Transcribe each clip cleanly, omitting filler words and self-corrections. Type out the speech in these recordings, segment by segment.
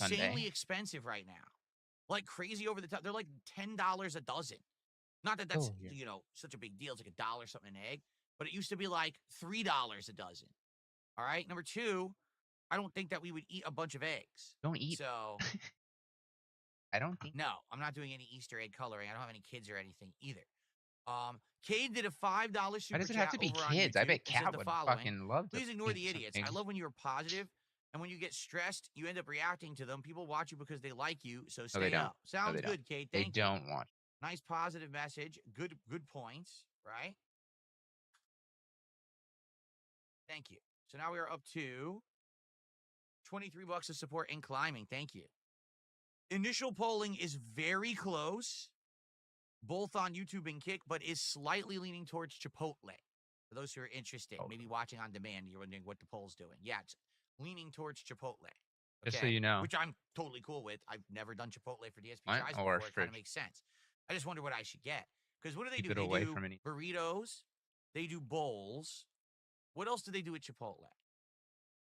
Sunday. expensive right now. Like crazy over the top. They're like $10 a dozen. Not that that's, Oh, yeah. such a big deal. It's like $1 something an egg, but it used to be like $3 a dozen. All right. Number two, I don't think that we would eat a bunch of eggs. Don't eat. So I don't think. no, I'm not doing any Easter egg coloring. I don't have any kids or anything either. Cade did a $5 Why super does it have chat to be over on kids? I YouTube bet and says Cat the would following. fucking love to Please ignore paint the some idiots. I eggs. love when you're positive, and when you get stressed, you end up reacting to them. People watch you because they like you, so No, they stay don't. up. No, Sounds they don't. good, Cade. They Thank you. don't want. Nice positive message. Good points, right? Thank you. So now we are up to $23 of support and climbing. Thank you. Initial polling is very close, both on YouTube and Kick, but is slightly leaning towards Chipotle. For those who are interested, maybe watching on demand, you're wondering what the poll's doing. Yeah, it's leaning towards Chipotle. Okay? Just so you know. Which I'm totally cool with. I've never done Chipotle for DSP What? tries Or before. It kind of makes sense. I just wonder what I should get. Because what do they keep do? it They away do from any. burritos. They do bowls. What else do they do at Chipotle?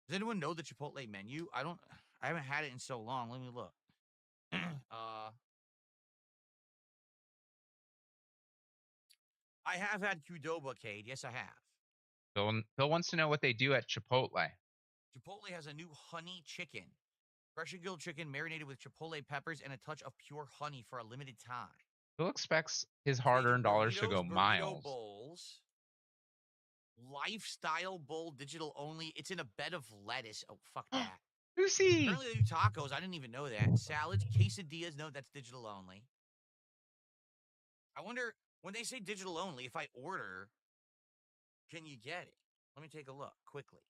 Does anyone know the Chipotle menu? I haven't had it in so long. Let me look. I have had Qdoba, Cade. Yes, I have. Phil wants to know what they do at Chipotle. Chipotle has a new honey chicken. Fresh and grilled chicken marinated with Chipotle peppers and a touch of pure honey for a limited time. Phil expects his They do hard-earned dollars to go burrito miles. bowls. Lifestyle bowl, digital only. It's in a bed of lettuce. Oh, fuck that. Lucy! Apparently they do tacos. I didn't even know that. Salads, quesadillas. No, that's digital only. I wonder, when they say digital only, if I order, can you get it? Let me take a look quickly.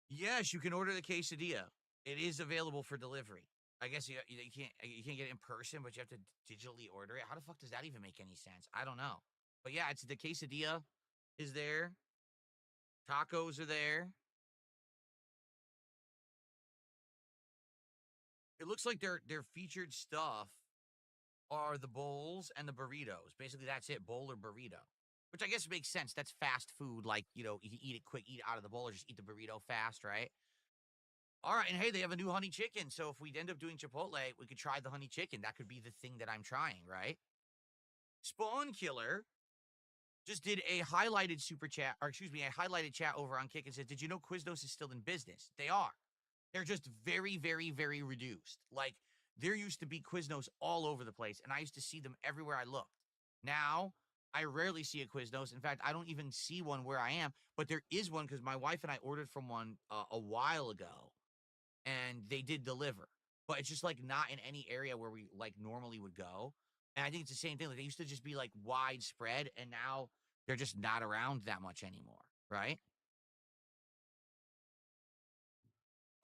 Yes, you can order the quesadilla. It is available for delivery. I guess you can't get it in person, but you have to digitally order it. How the fuck does that even make any sense? I don't know. But yeah, it's the quesadilla is there. Tacos are there. It looks like their featured stuff are the bowls and the burritos. Basically, that's it, bowl or burrito. Which I guess makes sense. That's fast food. Like, you can eat it quick, eat it out of the bowl, or just eat the burrito fast, right? All right, and hey, they have a new honey chicken. So if we end up doing Chipotle, we could try the honey chicken. That could be the thing that I'm trying, right? Spawn Killer just did a highlighted super chat, or excuse me, a highlighted chat over on Kick and said, "Did you know Quiznos is still in business?" They are. They're just very, very, very reduced. Like, there used to be Quiznos all over the place, and I used to see them everywhere I looked. Now, I rarely see a Quiznos. In fact, I don't even see one where I am, but there is one because my wife and I ordered from one a while ago, and they did deliver. But it's just like not in any area where we like normally would go. And I think it's the same thing. Like they used to just be like widespread, and now they're just not around that much anymore, right?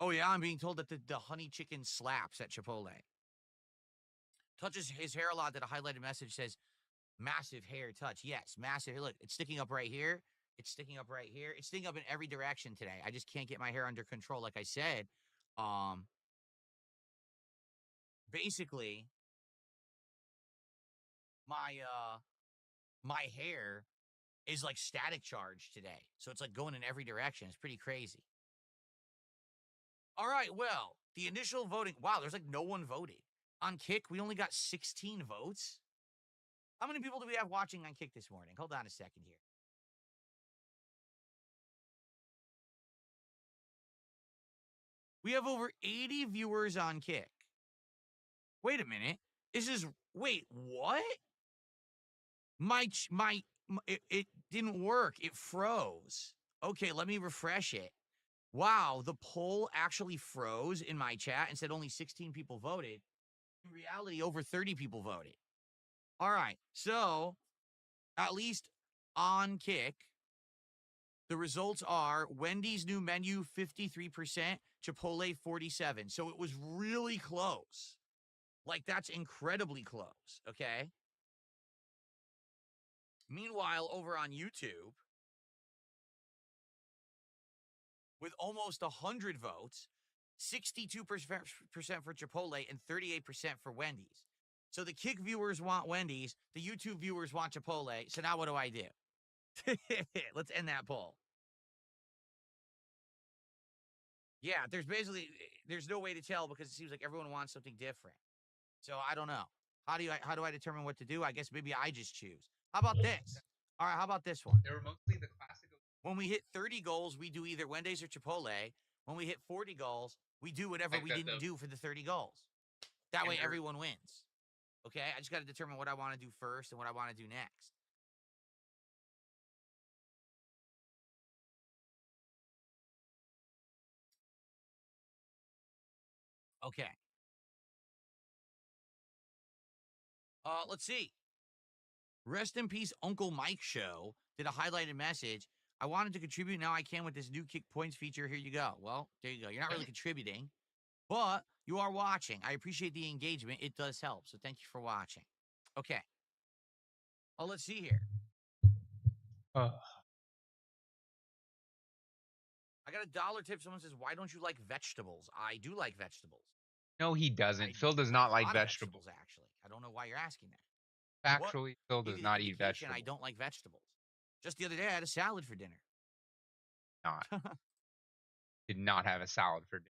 Oh yeah, I'm being told that the honey chicken slaps at Chipotle. Touches his hair a lot. That a highlighted message says, "Massive hair touch." Yes, massive. Look, it's sticking up right here. It's sticking up right here. It's sticking up in every direction today. I just can't get my hair under control. Like I said, um, basically, my hair is like static charge today. So it's like going in every direction. It's pretty crazy. All right, well, the initial voting. Wow, there's like no one voted. On Kick, we only got 16 votes. How many people do we have watching on Kick this morning? Hold on a second here. We have over 80 viewers on Kick. Wait a minute. Wait, what? It didn't work. It froze. Okay, let me refresh it. Wow, the poll actually froze in my chat and said only 16 people voted. In reality, over 30 people voted. All right, so at least on Kick, the results are Wendy's new menu 53%, Chipotle 47%. So it was really close. Like that's incredibly close, okay? Meanwhile, over on YouTube, with almost 100 votes, 62% for Chipotle, and 38% for Wendy's. So the Kick viewers want Wendy's, the YouTube viewers want Chipotle. So now what do I do? Let's end that poll. Yeah, there's no way to tell because it seems like everyone wants something different. So I don't know. How do I determine what to do? I guess maybe I just choose. How about this? All right, how about this one? They were mostly the classic. When we hit 30 goals, we do either Wendy's or Chipotle. When we hit 40 goals, we do whatever Like we the didn't do for the 30 goals. That way standard- everyone wins. Okay? I just got to determine what I want to do first and what I want to do next. Okay. Let's see. Rest in peace, Uncle Mike Show did a highlighted message. I wanted to contribute. Now I can with this new kick points feature. Here you go. Well, there you go. You're not really contributing, but you are watching. I appreciate the engagement. It does help. So thank you for watching. Okay. Oh, let's see here. Ugh. I got a dollar tip. Someone says, "Why don't you like vegetables?" I do like vegetables. No, he doesn't. I Phil does like not a like lot of vegetables. actually. I don't know why you're asking that. What Factually, Phil give does you the not eat indication I vegetables. don't like vegetables? Just the other day, I had a salad for dinner. Not did not have a salad for dinner.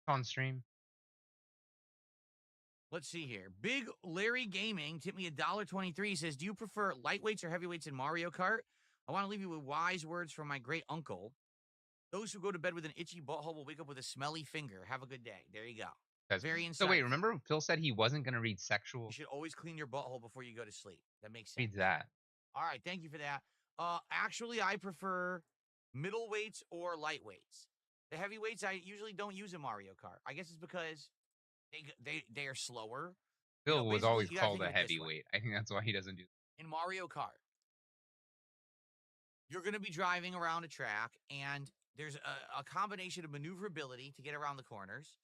On stream. Let's see here. Big Larry Gaming tipped me $1.23. Says, "Do you prefer lightweights or heavyweights in Mario Kart? I want to leave you with wise words from my great uncle. Those who go to bed with an itchy butthole will wake up with a smelly finger. Have a good day." There you go. Very So wait, insightful. remember Phil said he wasn't going to read You sexual? should always clean your butthole before you go to sleep. That makes sense. Read that. All right, thank you for that. Actually, I prefer middleweights or lightweights. The heavyweights I usually don't use in Mario Kart. I guess it's because they are slower. Phil was basically, always you gotta called think a of it this way. heavyweight. I think that's why he doesn't do. In Mario Kart, you're going to be driving around a track, and there's a combination of maneuverability to get around the corners.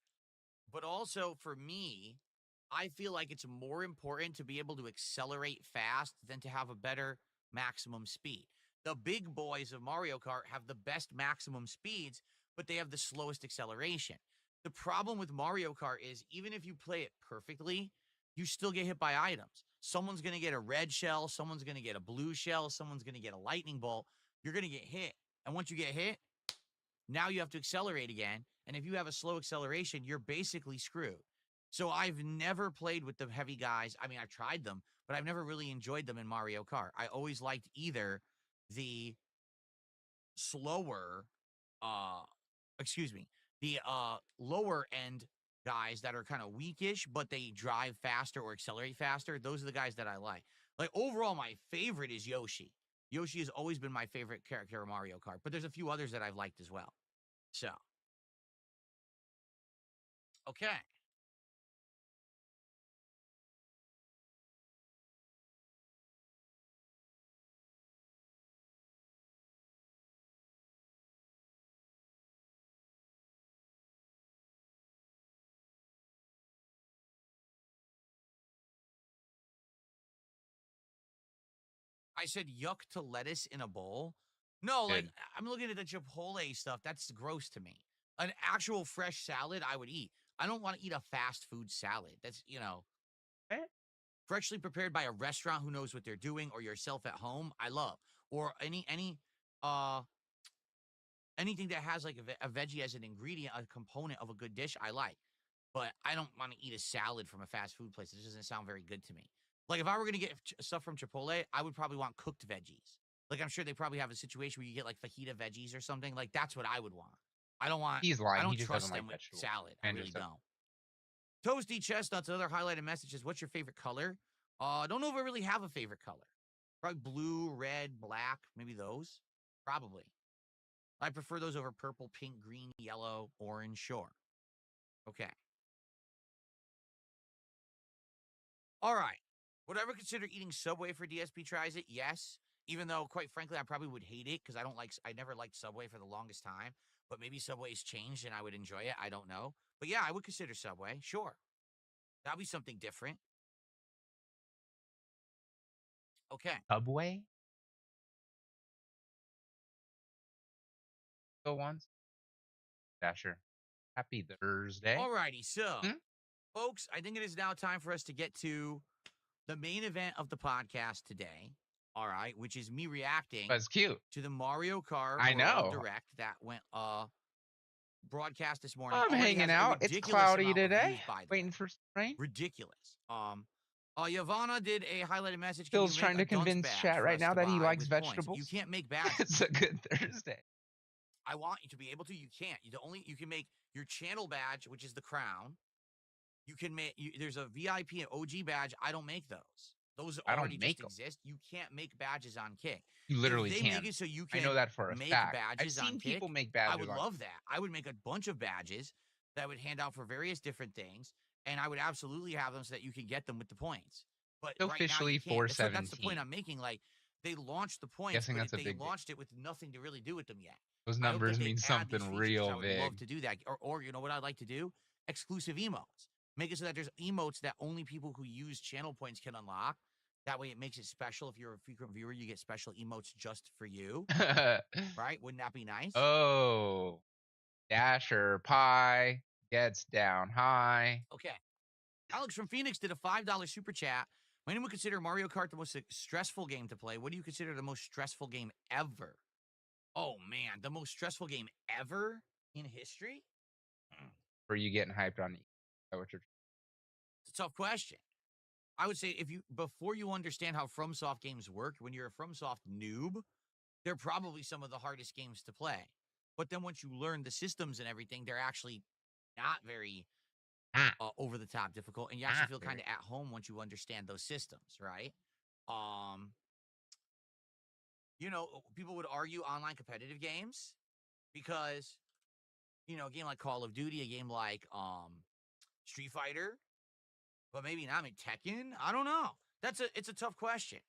But also, for me, I feel like it's more important to be able to accelerate fast than to have a better maximum speed. The big boys of Mario Kart have the best maximum speeds, but they have the slowest acceleration. The problem with Mario Kart is even if you play it perfectly, you still get hit by items. Someone's going to get a red shell, someone's going to get a blue shell, someone's going to get a lightning bolt. You're going to get hit. And once you get hit, now you have to accelerate again. And if you have a slow acceleration, you're basically screwed. So I've never played with the heavy guys. I mean, I've tried them, but I've never really enjoyed them in Mario Kart. I always liked either the slower, uh, excuse me, the lower end guys that are kind of weakish, but they drive faster or accelerate faster. Those are the guys that I like. Like overall, my favorite is Yoshi. Yoshi has always been my favorite character in Mario Kart, but there's a few others that I've liked as well. So, okay. I said yuck to lettuce in a bowl. No, like Good. I'm looking at the Chipotle stuff. That's gross to me. An actual fresh salad I would eat. I don't want to eat a fast food salad. That's, Eh? freshly prepared by a restaurant who knows what they're doing or yourself at home. I love. Or uh anything that has like a veggie as an ingredient, a component of a good dish, I like. But I don't want to eat a salad from a fast food place. It doesn't sound very good to me. Like if I were going to get stuff from Chipotle, I would probably want cooked veggies. Like I'm sure they probably have a situation where you get like fajita veggies or something. Like that's what I would want. He's I lying. He don't just trust doesn't them like with vegetables. salad. I And really just doesn't. don't. Toasty Chestnuts, another highlighted message is, "What's your favorite color?" I don't know if I really have a favorite color. Probably blue, red, black, maybe those. Probably. I prefer those over purple, pink, green, yellow, orange, sure. Okay. All right. Would I ever consider eating Subway for DSP tries it? Yes. Even though, quite frankly, I probably would hate it because I never liked Subway for the longest time. But maybe Subway's changed and I would enjoy it. I don't know. But yeah, I would consider Subway. Sure. That'd be something different. Okay. Subway? Phil wants? Yeah, sure. Happy Thursday. Alrighty, so, Hmm? folks, I think it is now time for us to get to the main event of the podcast today. All right, which is me reacting That's cute. to the Mario Kart I World know. Direct that went broadcast this morning. I'm Already hanging has a out. It's ridiculous cloudy amount of today. views, by the Waiting way. for some rain. Ridiculous. Yavanna did a highlighted message. Can Phil's you make trying to a dunce convince badge chat for right us now to that he buy likes with points? vegetables. You can't make badges. It's a good Thursday. I want you to be able to. You can't. You can make your channel badge, which is the crown. You can make. There's a VIP and OG badge. I don't make those. Those I don't already make just 'em. exist. You can't make badges on Kick. You literally If they can. make it so you I can know that for a make fact. I've badges on seen Kick, people make I badges would on. love that. I would make a bunch of badges that I would hand out for various different things, and I would absolutely have them so that you can get them with the points. But right now Officially you can't. That's the 417. point I'm making. Like, they launched the points, Guessing but that's a they big deal. launched it with nothing to really do with them yet. Those I hope that numbers they mean add these something features. real I would love to do that. Or you know what I'd like to do? Exclusive emotes. Make it so that there's emotes that only people who use channel points can unlock. That way it makes it special. If you're a frequent viewer, you get special emotes just for you. Right? Wouldn't that be nice? Oh. Dasher Pie gets down high. Okay. Alex from Phoenix did a $5 super chat. When do we consider Mario Kart the most stressful game to play? What do you consider the most stressful game ever? Oh, man. The most stressful game ever in history? Or you getting hyped on? Is that what you're? It's a tough question. I would say before you understand how FromSoft games work, when you're a FromSoft noob, they're probably some of the hardest games to play. But then once you learn the systems and everything, they're actually not very over the top difficult, and you actually feel kind of at home once you understand those systems, right? People would argue online competitive games because, a game like Call of Duty, a game like Street Fighter, but maybe not. I mean, Tekken, I don't know. It's a tough question.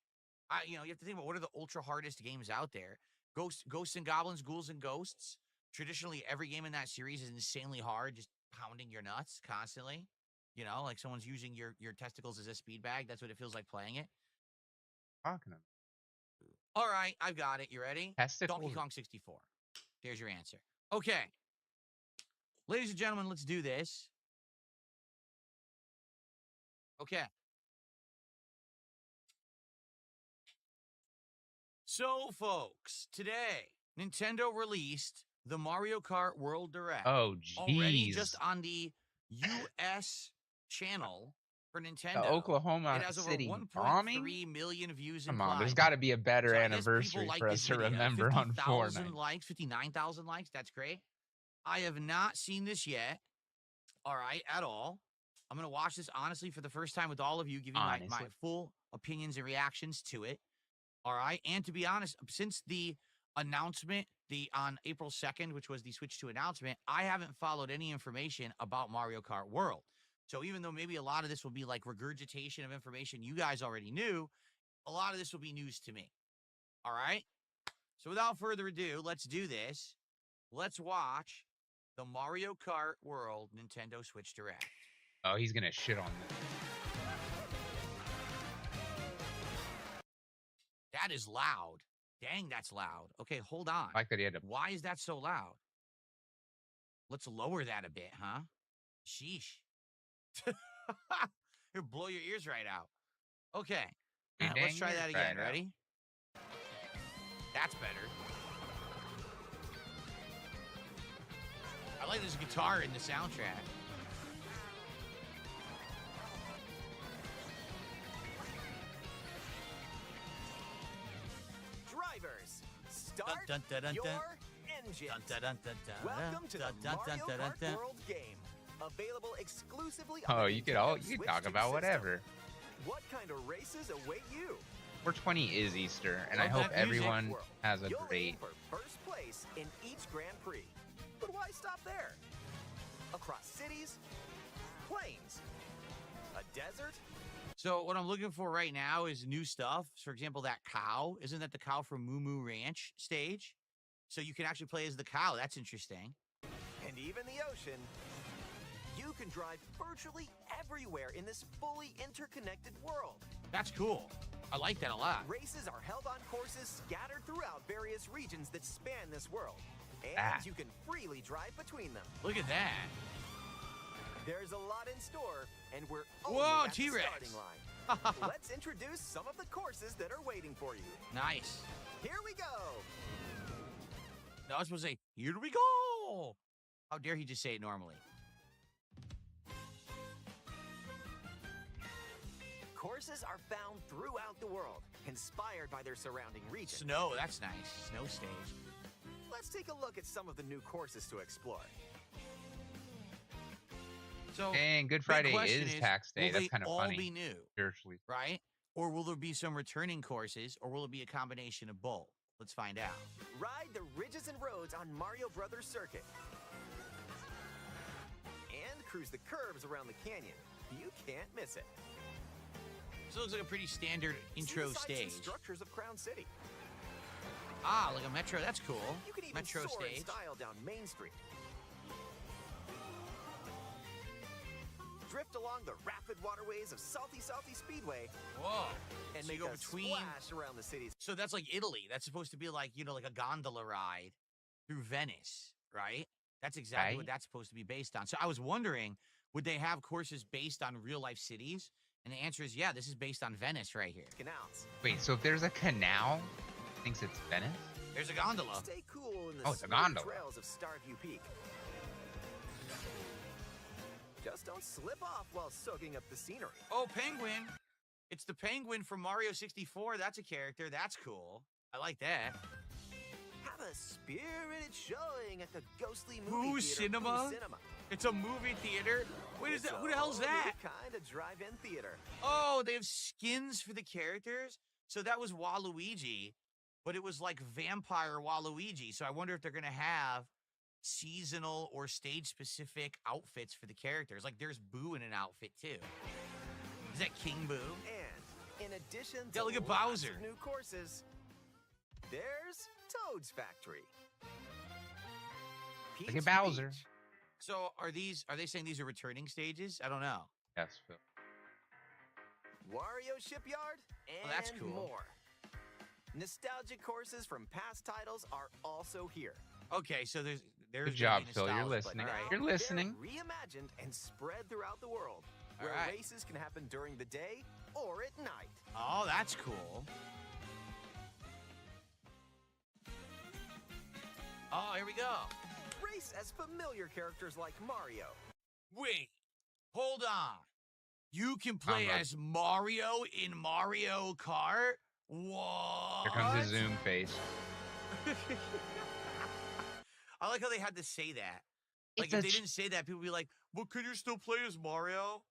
You have to think about what are the ultra hardest games out there. Ghosts and Goblins, Ghouls and Ghosts. Traditionally, every game in that series is insanely hard, just pounding your nuts constantly. Like someone's using your testicles as a speed bag. That's what it feels like playing it. Talking about. All right, I've got it. You ready? Testicles. Donkey Kong 64. There's your answer. Okay. Ladies and gentlemen, let's do this. Okay. So, folks, today, Nintendo released the Mario Kart World Direct. Oh, geez. Already just on the U.S. channel for Nintendo. The Oklahoma it has over City 1.3 million views. Come on, there's got to be a better anniversary like for us to remember on Fortnite. 50,000 likes, 59,000 likes. That's great. I have not seen this yet. All right, at all. I'm going to watch this honestly for the first time with all of you, giving my full opinions and reactions to it. All right. And to be honest, since the announcement on April 2nd, which was the Switch 2 announcement, I haven't followed any information about Mario Kart World. So even though maybe a lot of this will be like regurgitation of information you guys already knew, a lot of this will be news to me. All right. So without further ado, let's do this. Let's watch the Mario Kart World Nintendo Switch Direct. Oh, he's going to shit on this. That is loud. Dang, that's loud. Okay, hold on. I like that he had to. Why is that so loud? Let's lower that a bit, huh? Sheesh. It'll blow your ears right out. Okay. Let's try that again. Ready? That's better. I like this guitar in the soundtrack. Drivers, start your engines. Welcome to the Mario Kart World game. Available exclusively on you can talk about whatever. What kind of races await you? 420 is Easter, and I hope everyone has a great. For first place in each Grand Prix. But why stop there? Across cities, plains, a desert. So what I'm looking for right now is new stuff. For example, that cow. Isn't that the cow from Moo Moo Ranch stage? So you can actually play as the cow. That's interesting. And even the ocean. You can drive virtually everywhere in this fully interconnected world. That's cool. I like that a lot. Races are held on courses scattered throughout various regions that span this world. And that? you can freely drive between them. Look at that. There's a lot in store, and we're only Whoa, at the T-Rex. starting line. Let's introduce some of the courses that are waiting for you. Nice. Here we go. No, I was supposed to say, here we go. How dare he just say it normally? Courses are found throughout the world, inspired by their surrounding region. Snow, that's nice. Snow stage. Let's take a look at some of the new courses to explore. So, Dang, Good big Friday question is tax day. will That's they kind of all funny. be new, Spiritually. right? Or will there be some returning courses, or will it be a combination of both? Let's find out. Ride the ridges and roads on Mario Brothers Circuit. And cruise the curves around the canyon. You can't miss it. So it looks like a pretty standard intro See the sights stage. and structures of Crown City. Ah, like a metro. That's cool. You can even Metro soar in stage. style down Main Street. Drift along the rapid waterways of Salty Speedway Whoa. and So make you go a between. splash around the city's. So that's like Italy. That's supposed to be like, like a gondola ride through Venice, right? That's exactly what Right. that's supposed to be based on. So I was wondering, would they have courses based on real life cities? And the answer is, yeah, this is based on Venice right here. canals. Wait, so if there's a canal, thinks it's Venice? There's a gondola. Stay cool in the Oh, it's a smooth gondola. trails of Starview Peak. Just don't slip off while soaking up the scenery. Oh, penguin. It's the penguin from Mario 64. That's a character. That's cool. I like that. Have a spirited showing at the ghostly movie Boo theater, Cinema? Boo Cinema. It's a movie theater. Wait, is that who the hell's that? Kind of drive-in theater. Oh, they have skins for the characters. So that was Waluigi, but it was like vampire Waluigi. So I wonder if they're gonna have seasonal or stage-specific outfits for the characters. Like there's Boo in an outfit too. Is that King Boo? And in addition Yeah, to look at lots Bowser. of new courses, there's Toad's Factory. Look at Peach Bowser. Beach. So are they saying these are returning stages? I don't know. Yes, Phil. Wario Shipyard, and Oh, that's cool. more. Nostalgic courses from past titles are also here. Okay, so there's Good job, Phil. You're nostalgia, but listening. all right. You're listening. They're reimagined and spread throughout the world, All where right. races can happen during the day or at night. Oh, that's cool. Oh, here we go. Race as familiar characters like Mario. Wait, hold on. You can play Combo. as Mario in Mario Kart? What? Here comes his Zoom face. I like how they had to say that. Like, It's if a they ch- didn't say that, people would be like, well, could you still play as Mario?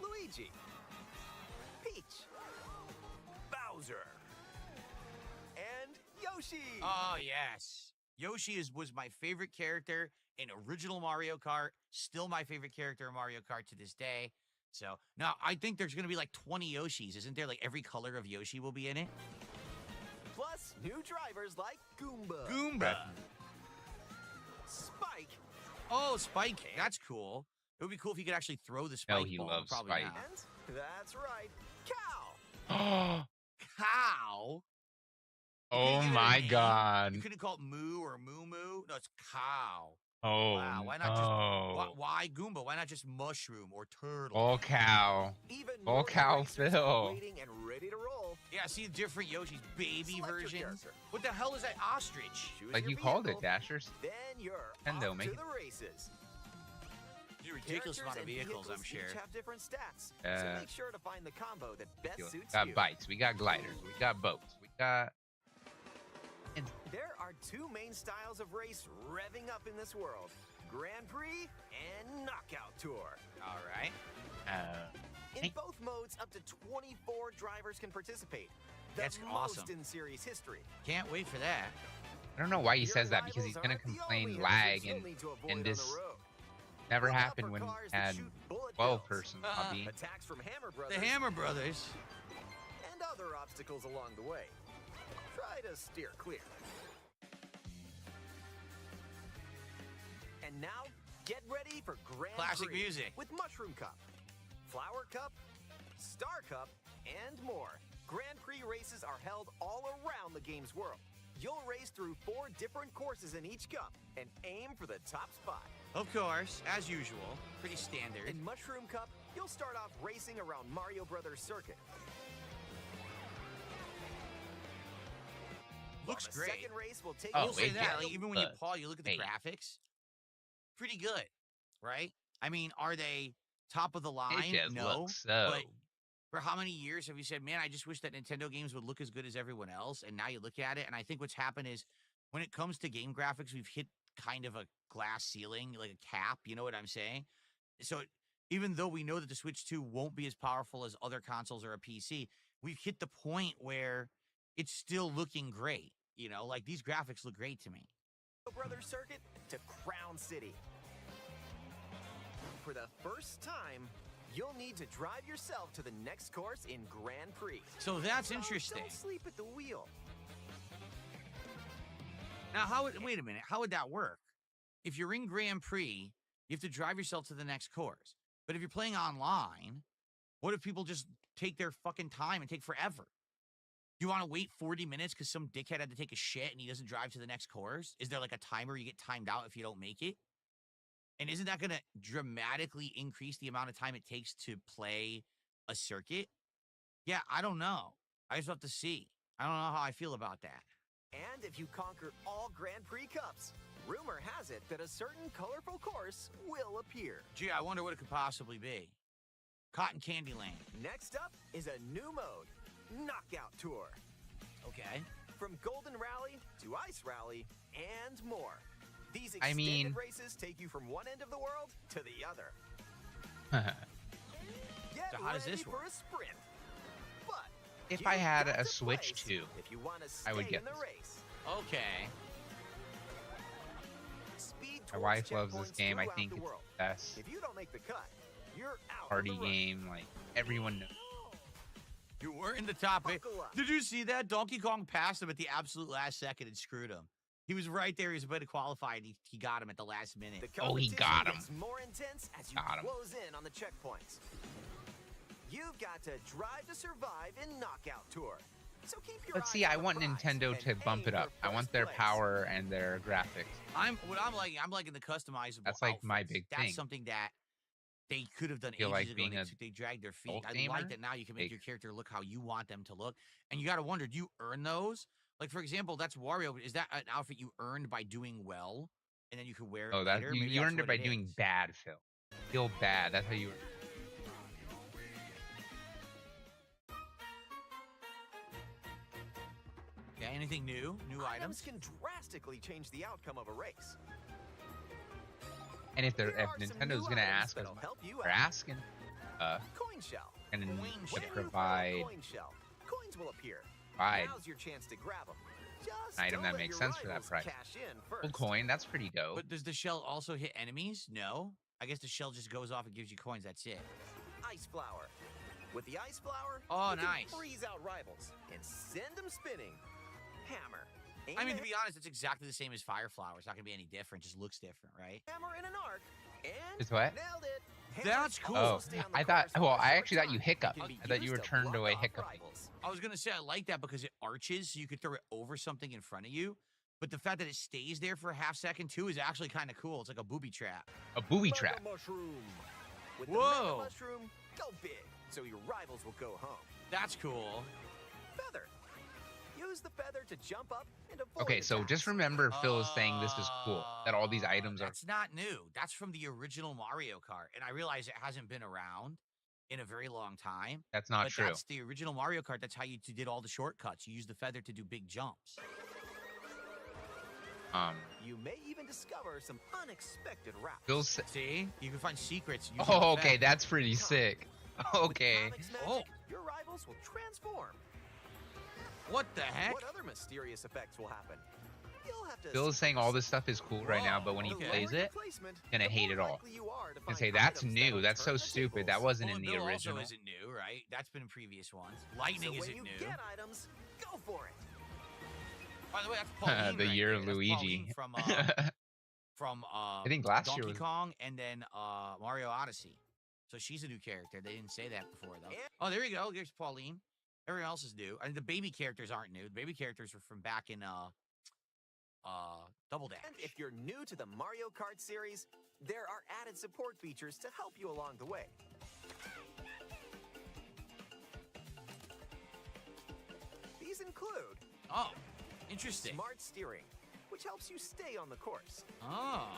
Luigi. Peach. Bowser. And Yoshi. Oh, yes. Yoshi was my favorite character in original Mario Kart. Still my favorite character in Mario Kart to this day. So, now, I think there's going to be like 20 Yoshis. Isn't there? Like, every color of Yoshi will be in it? Plus new drivers like Goomba. Goomba. Spike. Oh, Spike. That's cool. It would be cool if you could actually throw the Spike he ball. loves Probably Spike. not. And that's right. Cow. Oh Cow? You couldn't give it a my name? God. You couldn't call it Moo or Moo Moo? No, it's Cow. Oh Wow, why not just no. why Goomba? Why not just Mushroom or Turtle? Oh cow. Even Oh, more Cow racers Phil. are waiting and ready to roll. Yeah, see different Yoshis, baby Select your versions. character. What the hell is that ostrich? Choose Like your you called it, vehicle, Dashers. Then you're Nintendo, off make to it. the races. A ridiculous Characters amount of and vehicles, I'm each sure. have different stats, so Uh, make sure to find the combo that best We suits got you. bikes, we got gliders, we got boats, we got. There are two main styles of race revving up in this world: Grand Prix and Knockout Tour. All right. In Hey. both modes, up to 24 drivers can participate. The That's most awesome. in series history. Can't wait for that. I don't know why he Your says that because he's rivals gonna aren't the complain only lag hazards you'll and need to avoid and on this the road. never Look out happened for when we cars that had shoot bullet 12 bills, person Uh-uh. hobby. attacks from Hammer The Brothers, Hammer Brothers. and other obstacles along the way. Try to steer clear. And now, get ready for Grand Classic Prix music. with Mushroom Cup, Flower Cup, Star Cup, and more. Grand Prix races are held all around the game's world. You'll race through 4 different courses in each cup and aim for the top spot. Of course, as usual, pretty standard. In Mushroom Cup, you'll start off racing around Mario Brothers Circuit. Looks The great. second race will take Oh, I will say it that, does. like, even when you Look. pause, you look at the Hey. graphics, pretty good, right? I mean, are they top of the line? It just No, looks so. but for how many years have you said, man, I just wish that Nintendo games would look as good as everyone else? And now you look at it, and I think what's happened is when it comes to game graphics, we've hit kind of a glass ceiling, like a cap, you know what I'm saying? So even though we know that the Switch 2 won't be as powerful as other consoles or a PC, we've hit the point where it's still looking great. You know, like these graphics look great to me. Mario Brothers Circuit to Crown City. For the first time, you'll need to drive yourself to the next course in Grand Prix. So that's So interesting. Don't sleep at the wheel. Now, wait a minute. How would that work? If you're in Grand Prix, you have to drive yourself to the next course. But if you're playing online, what if people just take their fucking time and take forever? You want to wait 40 minutes because some dickhead had to take a shit and he doesn't drive to the next course? Is there like a timer you get timed out if you don't make it? And isn't that going to dramatically increase the amount of time it takes to play a circuit? Yeah, I don't know. I just have to see. I don't know how I feel about that. And if you conquer all Grand Prix Cups, rumor has it that a certain colorful course will appear. Gee, I wonder what it could possibly be. Cotton Candy Land. Next up is a new mode, Knockout Tour. Okay. From Golden Rally to Ice Rally and more. These I extended mean- races take you from one end of the world to the other. Get So how does ready this for work? a sprint. But If you've I had got a to Switch place 2, if you want to stay I would get in the this. race. Okay. Speed My towards wife loves this checkpoints game. I throughout think the it's world. the best If you don't make the cut, you're out. party on the run. game. Like, everyone knows. You were in the top eight. Buckle up. Did you see that? Donkey Kong passed him at the absolute last second and screwed him. He was right there. He was about to qualify, and he got him at the last minute. The Oh, he competition got him. gets more intense as you Got him. close in on the checkpoints. You've got to drive to survive in Knockout Tour. So keep your But eyes see, on I the want prize Nintendo and to bump aim it up. for I want first their place. power and their graphics. I'm liking the customizable. That's, like, my outfits. big That's thing. something that they could have done Feel ages like ago. being And a they dragged their feet. adult I gamer, like that now you can make like- your character look how you want them to look. And you got to wonder, do you earn those? Like, for example, that's Wario. Is that an outfit you earned by doing well, and then you could wear it Oh, that later? you, Maybe you that's earned it what by doing is. bad, Phil. Feel bad. That's how you. Yeah, anything new? New items? can drastically change the outcome of a race. And if Here are some Nintendo's new gonna items ask us, that'll help you they're out. asking, Coin shell. and Coin When to shell. you throw a provide coin shell, coins will appear. provide Now's your chance to grab them. Just an item don't that let makes your sense for that rivals price. Cash in full first. coin. That's pretty dope. But does the shell also hit enemies? No. I guess the shell just goes off and gives you coins. That's it. Ice flower. With the ice flower, Oh, you can nice. freeze out rivals and send them spinning. Hammer. Aim I mean, a to be honest, it's exactly the same as Fire Flower. It's not going to be any different. Just looks different, right? hammer in an arc, and It's what? nailed it. That's Hammers cool. also Oh, stay on the I thought. cars for Well, a I short actually thought you time. hiccuped. Can be I thought you used were to turned block away off hiccuping. rivals. I was going to say I like that because it arches, so you could throw it over something in front of you. But the fact that it stays there for a half second, too, is actually kind of cool. It's like a booby trap. A booby Mega trap. mushroom. With Whoa. the mega mushroom, go big, so your rivals will go home. That's cool. Feather. Use the feather to jump up and avoid Okay, so attacks. just remember, Phil is saying this is cool. That all these items are. That's not new. That's from the original Mario Kart. And I realize it hasn't been around in a very long time. That's not but true. that's the original Mario Kart. That's how you did all the shortcuts. You used the feather to do big jumps. You may even discover some unexpected routes. Phil's. See? You can find secrets. using Oh, the okay, feather. that's pretty sick. With Okay. Comics magic, Oh. your rivals will transform. What the heck? What other mysterious effects will happen? You'll have to Phil is saying all this stuff is cool right now, but when he Okay. plays lower your it, placement, gonna the hate more it all. likely you are to and find say that's items new. that'll That's so turn the stupid. That tables. wasn't Well, in and the Bill original. also isn't new, right? That's been in previous ones. Lightning So when isn't you new. get items, go for it. By the way, that's Pauline The right year there. of That's Luigi. Pauline from I think last year Donkey was. Kong and then Mario Odyssey. So she's a new character. They didn't say that before though. And- Oh, there you go. There's Pauline. Everyone else is new. I mean, the baby characters aren't new. The baby characters were from back in double dash. And if you're new to the Mario Kart series, there are added support features to help you along the way. These include Oh, interesting. smart steering, which helps you stay on the course. Oh.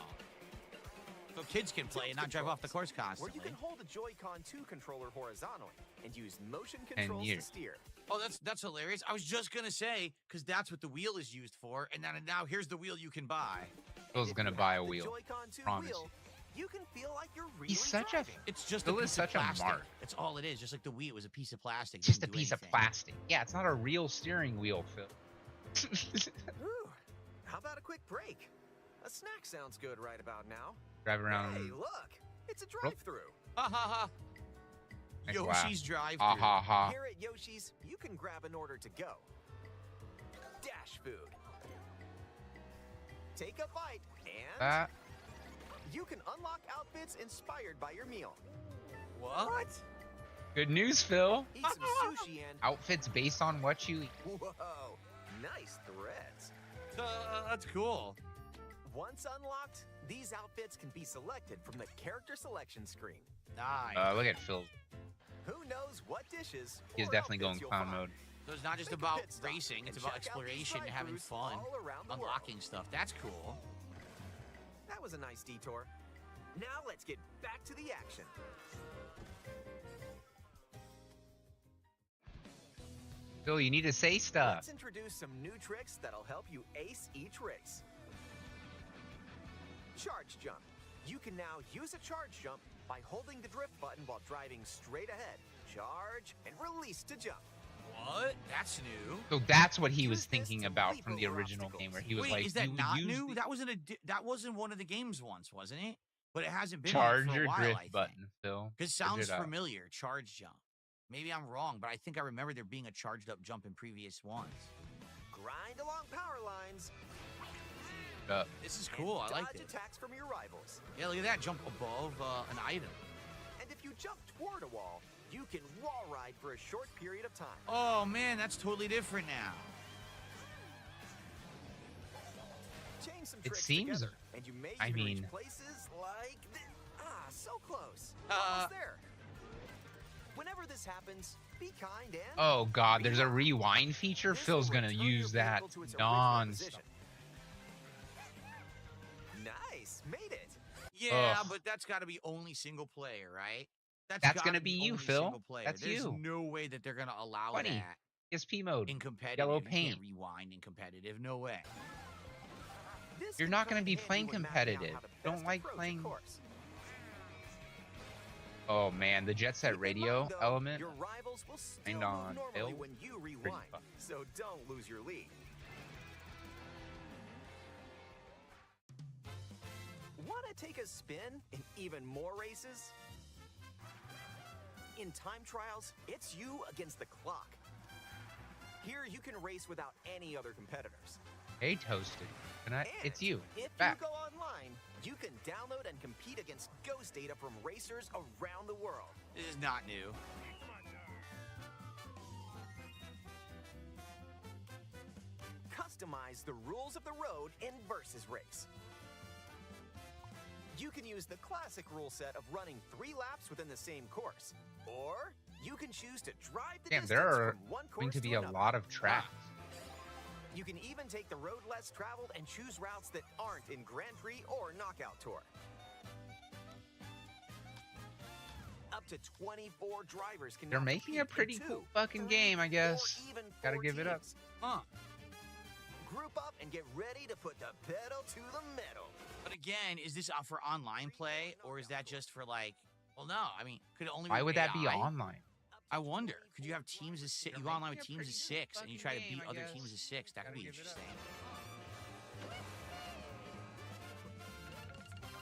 So kids can play and not drive off the course Where constantly. you can hold a Joy-Con 2 controller horizontally and use motion controls to years. steer. Oh, that's hilarious. I was just gonna say, because that's what the wheel is used for, and then now here's the wheel you can buy. Phil's If gonna you buy have a the wheel. Joy-Con 2 Promise wheel, you can feel like you're really He's such a driving. It's just Phil a is piece such of a plastic. mark. That's all it is. Just like the Wii, it was a piece of plastic. It's just a didn't do piece of anything. plastic. Yeah, it's not a real steering wheel, Phil. Ooh, how about a quick break? A snack sounds good right about now. Drive around. Hey, look, it's a drive-through. Ha ha ha. Like, wow. Yoshi's drive Ha ha ha. Here at Yoshi's, you can grab an order to go. Dash food. Take a bite, and you can unlock outfits inspired by your meal. What? Good news, Phil. Eat some sushi and Outfits based on what you eat. whoa, nice threads. That's cool. Once unlocked, these outfits can be selected from the character selection screen. Nice. Look at Phil. Who knows what dishes? He's or definitely going outfits you'll clown find. mode. So it's not just Take a about pit stop racing, it's and about check out these exploration and having drive-thrus fun, all around the world. unlocking stuff. That's cool. That was a nice detour. Now let's get back to the action. Phil, you need to say stuff. Let's introduce some new tricks that'll help you ace each race. Charge jump. You can now use a charge jump by holding the drift button while driving straight ahead. Charge and release to jump. What? That's new. So that's what he Use was this thinking to about leap from the over original obstacles. game, where he was Wait, like, is that you not use new? the That wasn't one of the games once, wasn't it? But it hasn't been charge on it for your a while, drift I think. button, Phil. Because Switch sounds it up. familiar. Charge jump. Maybe I'm wrong, but I think I remember there being a charged up jump in previous ones. Grind along power lines. Up. This is cool. I and like dodge it. attacks from your rivals. Yeah, look at that. Jump above an item. And if you jump toward a wall, you can wall ride for a short period of time. Oh, man, that's totally different now. Chain some It tricks seems- together, and you may I even mean- reach places like so close. Uh, Almost there. Whenever this happens, be kind and Oh god, there's a rewind feature. this Phil's will gonna return your use that vehicle to its original non-stop. position. Nice, made it. Yeah, Ugh. but that's got to be only single player, right? That's gotta gonna be you, only Phil. single player. That's There's you. no way that they're gonna allow Buddy, that DSP mode. in competitive. Yellow You can't paint. rewind in competitive. No way. This You're can not come gonna in be handy playing when mapping out competitive. how to Don't best like approach a playing- course. Oh man, the Jet Set Keep in Radio mind, though, element. Your rivals will still Kind move on normally Hill. when you Pretty rewind, fun. so don't lose your lead. Want to take a spin in even more races? In time trials, it's you against the clock. Here you can race without any other competitors. Hey, Toasted. And It's you. If Back. you go online, you can download and compete against ghost data from racers around the world. This is not new. Customize the rules of the road in Versus Race. You can use the classic rule set of running 3 laps within the same course, or you can choose to drive the Damn, distance there are from one going course to be a another. lot of tracks. You can even take the road less traveled and choose routes that aren't in Grand Prix or Knockout Tour. Up to 24 drivers can They're now making compete a in pretty 2, cool fucking 3, game, I or guess. even Gotta 4 give it up. teams. Huh. Group up and get ready to put the pedal to the metal. But again, is this for online play or is that just for like? Well, no. I mean, could it only? Why be would that be AI? online? I wonder. Could you have teams of 6? They're You go online making with a teams of pretty 6, good and you try to fucking beat game, I other guess. teams of 6. That could Gotta be give it up. interesting.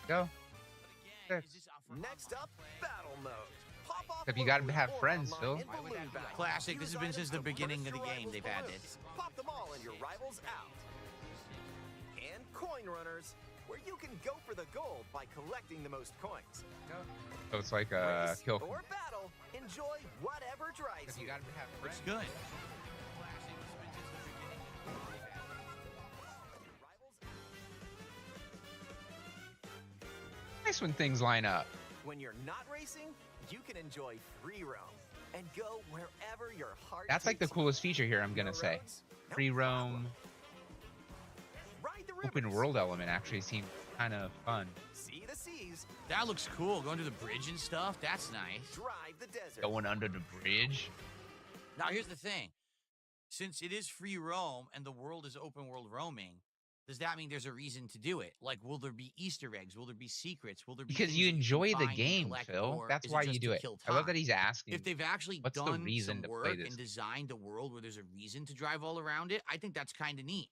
Go. But again, Sure. is this for Next online up, play? battle mode. Pop off If you gotta locally have or friends, online Phil. in Why would balloon that be battle. classic? This has Use been since items the to beginning burst of the your game. rivals' They've had balloons. this. Pop them all and your rivals out. And coin runners, where you can go for the gold by collecting the most coins. So it's like a Race kill. or battle, enjoy whatever drives If you you. gotta have Looks friends. good. Rivals Nice when things line up. When you're not racing, you can enjoy free roam and go wherever your heart That's like the takes you. coolest feature here, I'm gonna No say. roads? No Free roam, problem. Ride the open rivers. world element actually seems kind of fun. See the seas. That looks cool. Going to the bridge and stuff. That's nice. Drive the desert. Going under the bridge. Now, here's the thing. Since it is free roam and the world is open world roaming, does that mean there's a reason to do it? Like, will there be Easter eggs? Will there be secrets? Will there be Because things you that can enjoy the find and game, collect, Phil. or That's is why just you to do it. kill I love that time? he's asking. If they've actually what's the done reason some to play work this? and designed a world where there's a reason to drive all around it, I think that's kind of neat.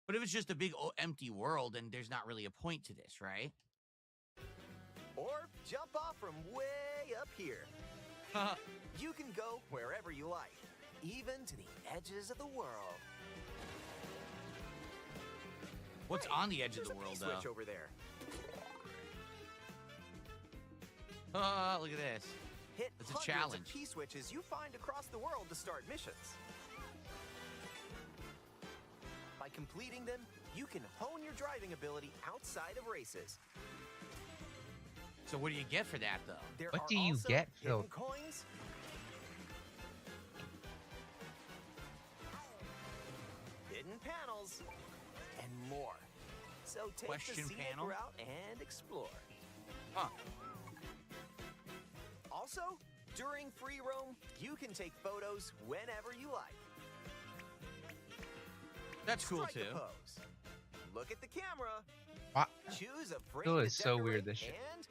But if it's just a big empty world, then there's not really a point to this, right? Or jump off from way up here. You can go wherever you like, even to the edges of the world. What's Wait, on the edge of there's the a world, P-switch though? over there. Look at this. Hit It's a hundreds challenge. of P-switches you find across the world to start missions. By completing them, you can hone your driving ability outside of races. So what do you get for that, though? There What are do you also get, hidden Phil? coins, hidden panels, and more. So take Question the scenic panel? route and explore. Huh. Also, during free roam, you can take photos whenever you like. That's cool, Strike too. a pose. Look at the camera. Wow, Choose a frame Phil to is so weird, decorate, this shit. and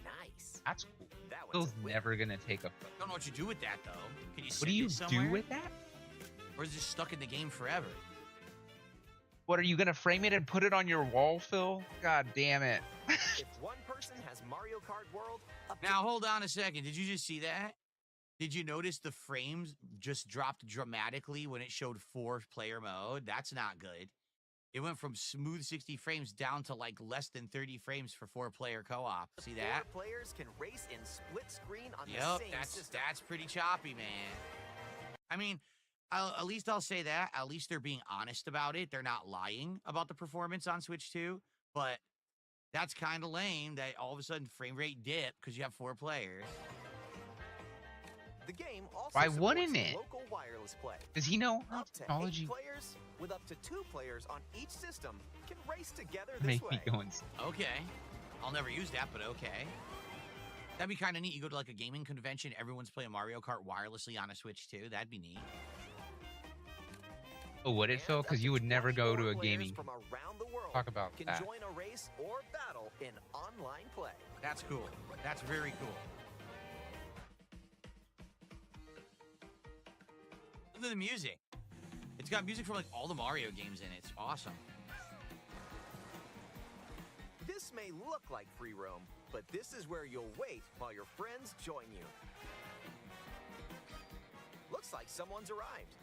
nice. that's cool. That one's Phil's a win. never gonna take a photo. Don't know what you do with that, though. Can you What send do you it somewhere? do with that? Or is it stuck in the game forever? What, are you gonna frame it and put it on your wall, Phil? God damn it. If one person has Mario Kart World, up to Now, hold on a second. Did you just see that? Did you notice the frames just dropped dramatically when it showed 4-player mode? That's not good. It went from smooth 60 frames down to like less than 30 frames for 4-player co-op. See that? 4 players can race in split screen on the Yep, same system. that's pretty choppy, man. I mean, at least I'll say that. At least they're being honest about it. They're not lying about the performance on Switch 2. But that's kind of lame that all of a sudden frame rate dipped because you have 4 players. The game also Why supports wouldn't it? local wireless play. Does he know how Up to 8 technology players with up to 2 players on each system can race together this make way. me going? Okay. I'll never use that, but okay. That'd be kind of neat. You go to like a gaming convention, everyone's playing Mario Kart wirelessly on a Switch too. That'd be neat. Oh, would it, And Phil? up Because to you would never go 24 to a players gaming. from around the world Talk about can that. join a race or battle in online play. That's cool. That's very cool. Look at the music. It's got music from like all the Mario games in it. It's awesome. This may look like free roam, but this is where you'll wait while your friends join you. Looks like someone's arrived.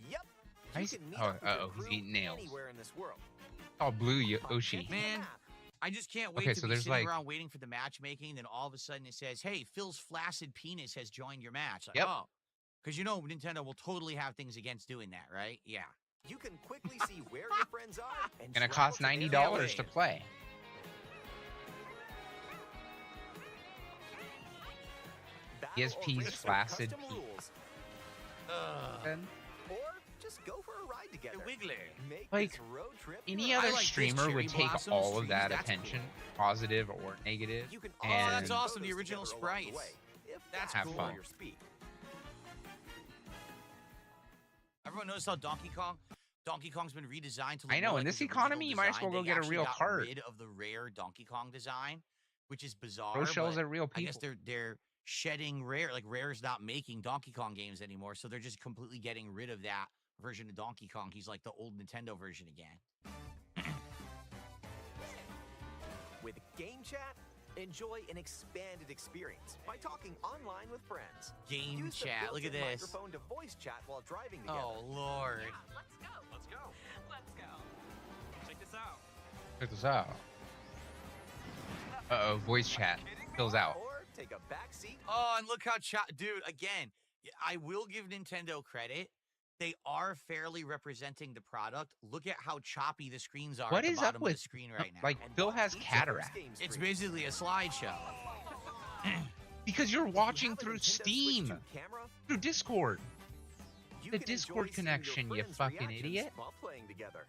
Yep. You Nice. can meet Oh, up with your uh-oh, he's crew eating nails. anywhere in this world. Oh, blue By Yoshi. checking the Man. map, I just can't wait Okay, to so be there's, sitting like- around waiting for the matchmaking. Then all of a sudden it says, "Hey, Phil's flaccid penis has joined your match." Like, Yep. oh, because you know Nintendo will totally have things against doing that, right? Yeah. you can quickly see where your friends are and Gonna travel cost to their $90 to location. play. Battle or DSP's race with flaccid custom penis. rules, Then, or just go for a ride together. Wiggly. Make Like, this road trip any your other like this streamer cherry would take blossoms all of trees, that that's attention, cool. positive or negative, You can and also that's take awesome, the photos original together along the sprites. way, if That's Have cool. fun. Your speed. Everyone noticed how Donkey Kong's been redesigned to look I know, more in like this his original economy, you might as well design. go They get a actually real got cart. rid of the rare Donkey Kong design, which is bizarre. those shows but are real I guess people. they're shedding Rare. Like Rare's not making Donkey Kong games anymore, so they're just completely getting rid of that version of Donkey Kong. He's like the old Nintendo version again. With Game Chat, enjoy an expanded experience by talking online with friends. Game Use the chat. Look at built-in this. microphone to voice chat while driving together. Oh Lord. Let's go. Let's go. Let's go. Check this out. Check this out. Uh-oh, voice chat fills out. Or take a back seat. Oh, and look how dude. Again, I will give Nintendo credit. they are fairly representing the product. Look at how choppy the screens are What at the is up bottom of the with screen right now. like And Phil watch has each other's cataract game It's streams. basically a slideshow. because you're If you watching have a through Nintendo Switch Steam, 2 camera, through Discord. you The can Discord enjoy seeing your connection, you friends' fucking reactions idiot. while playing together.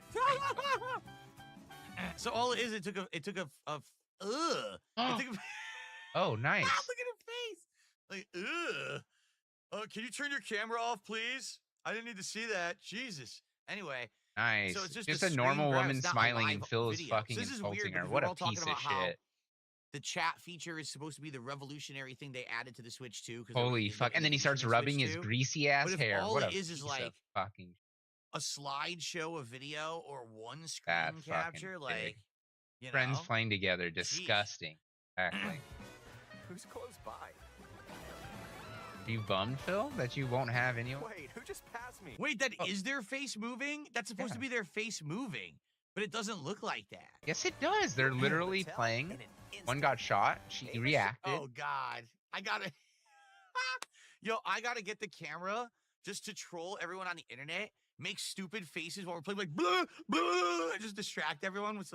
So all it is, it took a it took a ugh. It took a, Oh, nice. look at her face. Like, ugh. Can you turn your camera off, please? I didn't need to see that. Jesus. Anyway, Nice. so it's just Just a a screen normal grab. woman It's not a smiling and live Phil is video. fucking So this is insulting weird her. because What we're a all talking piece of about how shit. the chat feature is supposed to be the revolutionary thing they added to the Switch 2. Holy fuck. And then he starts rubbing his greasy ass But if hair. all What it a is piece like of fucking a slideshow of video or one screen that fucking capture, pig. like, you Friends know, playing together. Disgusting. Exactly. Who's close by? Are you bummed, Phil, that you won't have anyone? Wait, who just passed me? Wait, that is their face moving? That's supposed to Yeah. be their face moving, but it doesn't look like that. Yes, it does. They're literally Tell playing. in an One instant. got shot. She Hey, reacted. Oh God, I gotta, I gotta get the camera just to troll everyone on the internet, make stupid faces while we're playing, like blah blah, and just distract everyone with.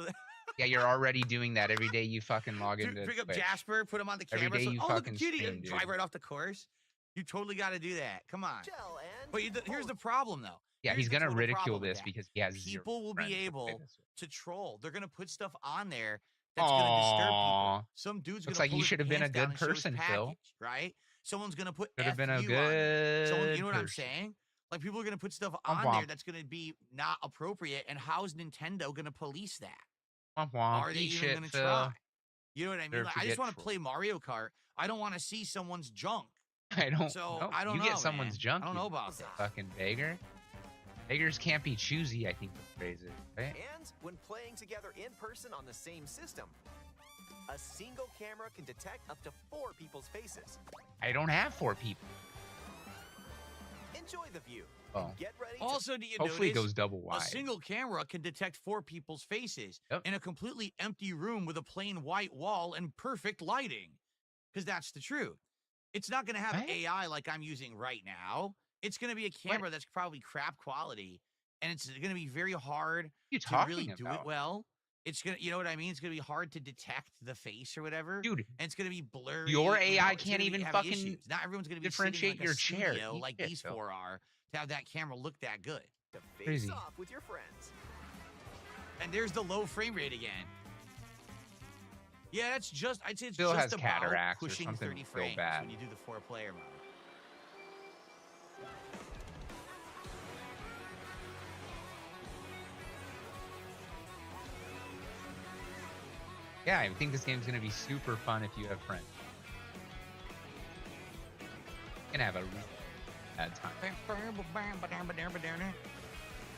Yeah, you're already doing that every day you fucking log Dude, into pick up Twitch. Jasper, put him on the Every camera. day So, you oh, look at fucking Kitty, stream, and dude. drive right off the course. You totally got to do that. Come on. Gel and But here's the problem, though. Yeah, Here's he's the gonna total ridicule problem with this that. because he has zero People will friends be to play able this with. to troll. They're gonna put stuff on there that's gonna disturb Aw. people. Some dude's Looks gonna like pull you his should have been a pants down good and show his person, Phil. package, right? Someone's gonna put Should have been a FU on there. Someone, good you know what I'm person. saying? Like people are gonna put stuff Womp on there womp. that's gonna be not appropriate. And how's Nintendo gonna police that? Womp womp. Are they Eat even shit, gonna Phil. try? You know what I mean? Deserve Like, to I just get want to trolled. play Mario Kart. I don't want to see someone's junk. I don't So know. I don't You know. get someone's man. junk. I don't you know about that. fucking beggar. Beggars can't be choosy, I think the phrase is, right? And when playing together in person on the same system, a single camera can detect up to 4 people's faces. I don't have 4 people. Enjoy the view. Oh. And get ready Also, do you Hopefully it notice goes double a wide. single camera can detect 4 people's faces Yep. in a completely empty room with a plain white wall and perfect lighting? Because that's the truth. It's not going to have Right? AI like I'm using right now. It's going to be a camera that's probably crap quality, and it's going to be very hard you to talking really do it about? well. It's gonna, you know what I mean? It's gonna be hard to detect the face or whatever, Dude, and it's gonna be blurry. your you AI know, it's can't gonna be even having fucking issues. Not everyone's gonna be differentiate sitting in your like a chair. studio Eat like shit, these Phil. 4 are to have that camera look that good. to face Crazy. off with your friends. And there's the low frame rate again. Yeah, that's just, I'd say it's Phil just has about cataracts or pushing something 30 real frames bad. when you do the 4-player mode. Yeah, I think this game's gonna be super fun if you have friends. You're gonna have a really bad time.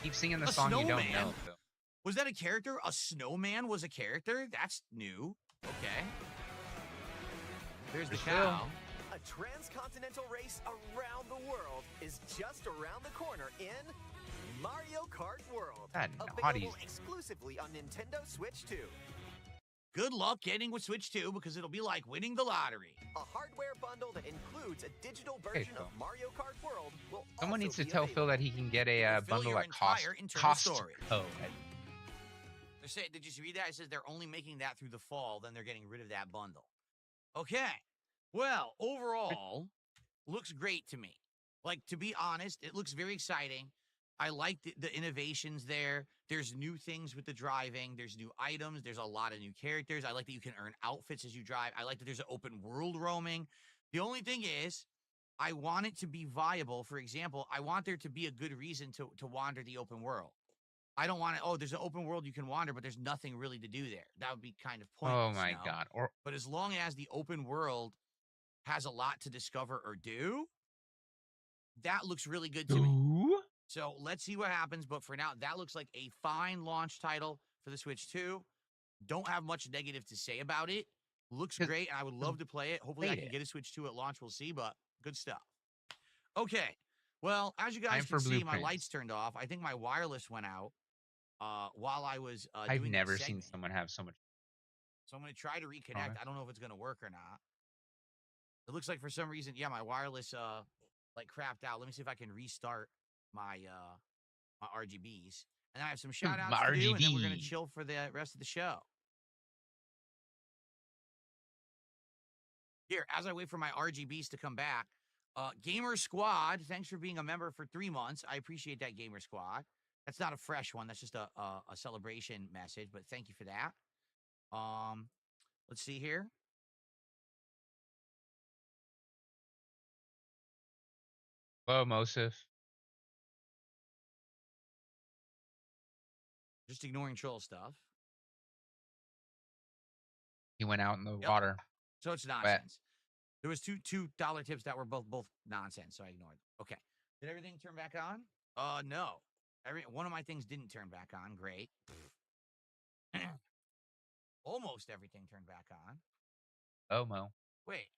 Keep singing the A song you don't snowman? know, Phil. Was that a character? A snowman was a character? That's new. Okay. There's the There's Phil. cow. A transcontinental race around the world is just around the corner in Mario Kart World. That Available naughty. exclusively on Nintendo Switch 2. Good luck getting with Switch 2 because it'll be like winning the lottery. A hardware bundle that includes a digital version Phil. of Mario Kart World will Someone also needs to be tell Phil available. that he can get a Will fill bundle your at cost. entire internal story. Oh, They're saying, did you read that? It says they're only making that through the fall, then they're getting rid of that bundle. Okay. Well, overall, looks great to me. Like, to be honest, it looks very exciting. I like the innovations there. There's new things with the driving. There's new items. There's a lot of new characters. I like that you can earn outfits as you drive. I like that there's an open world roaming. The only thing is, I want it to be viable. For example, I want there to be a good reason to wander the open world. I don't want it, oh, there's an open world you can wander, but there's nothing really to do there. That would be kind of pointless. oh my you know? god. Or But as long as the open world has a lot to discover or do, that looks really good to me. Ooh. So let's see what happens. But for now, that looks like a fine launch title for the Switch 2. Don't have much negative to say about it. Looks 'Cause- great, and I would love to play it. Hopefully, I Played can it. get a Switch 2 at launch. We'll see, but good stuff. Okay. Well, as you Time guys for can see, my blueprints. lights turned off. I think my wireless went out while I was I've doing that never seen segment. someone have so much. So I'm going to try to reconnect. Alright. I don't know if it's going to work or not. It looks like for some reason, yeah, my wireless like crapped out. Let me see if I can restart. my my RGBs, and then I have some shout outs My to do, and then we're gonna RGB. chill for the rest of the show. Here, as I wait for my RGBs to come back, Gamer Squad, thanks for being a member for 3 months. I appreciate that, Gamer Squad. That's not a fresh one. That's just a celebration message, but thank you for that. Let's see here. Hello, Mosif. Just ignoring troll stuff. He went out in the Yep. water. So it's nonsense. There was $2 tips that were both nonsense, so I ignored them. Okay. Did everything turn back on? No. One of my things didn't turn back on. Great. Almost everything turned back on. Oh, Mo. Wait.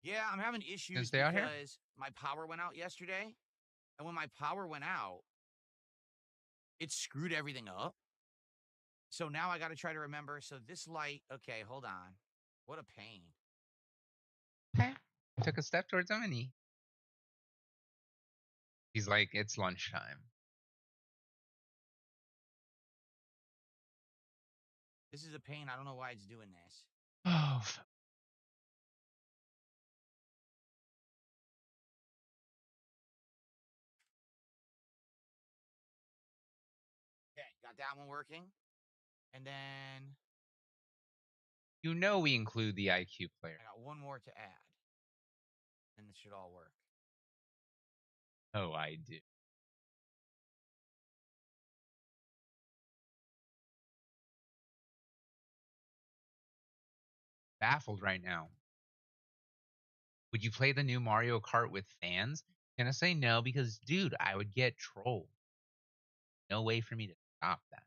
Yeah, I'm having issues stay out here? because my power went out yesterday. And when my power went out, it screwed everything up. So now I got to try to remember. So this light, okay, hold on. What a pain. Okay. Took a step towards him and he's like, it's lunchtime. This is a pain. I don't know why it's doing this. Oh, Okay, got that one working. And then you know we include the IQ player. I got one more to add. And this should all work. Oh, I do. Baffled right now. Would you play the new Mario Kart with fans? Can I say no? Because, dude, I would get trolled. No way for me to stop that.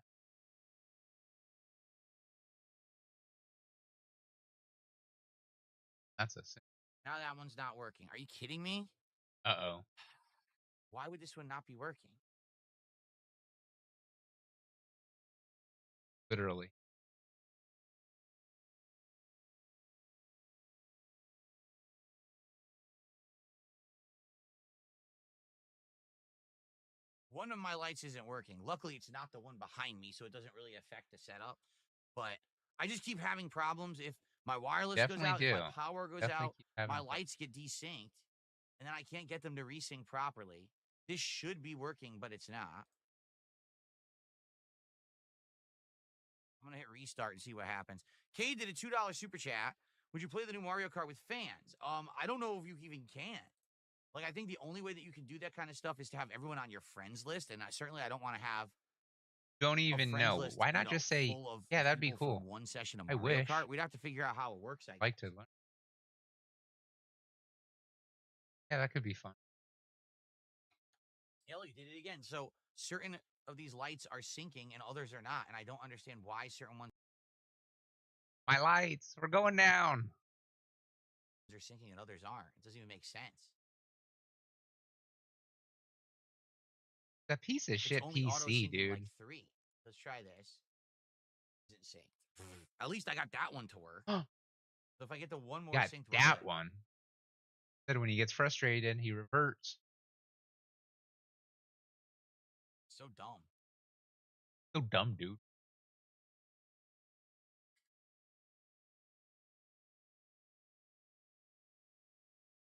That's a sin. Now that one's not working. Are you kidding me? Uh-oh. Why would this one not be working? Literally. One of my lights isn't working. Luckily, it's not the one behind me, so it doesn't really affect the setup. But I just keep having problems. If my wireless goes out, if my power goes out, my lights get desynced, and then I can't get them to resync properly. This should be working, but it's not. I'm going to hit restart and see what happens. Kay did a $2 super chat. Would you play the new Mario Kart with fans? I don't know if you even can. Like, I think the only way that you can do that kind of stuff is to have everyone on your friends list, and I don't want to have. Don't even know. List, why not just say, yeah, that'd be cool. For one session of I Mario wish. Kart. We'd have to figure out how it works. I'd like to learn. Yeah, that could be fun. Ellie did it again. So certain of these lights are syncing and others are not, and I don't understand why certain ones. My lights, we're going down. Are syncing and others aren't. It doesn't even make sense. That piece of shit PC, dude. Like 3. Let's try this. Isn't synced. At least I got that one to work. So if I get the one more synced, that one. Then when he gets frustrated, he reverts. So dumb. So dumb, dude.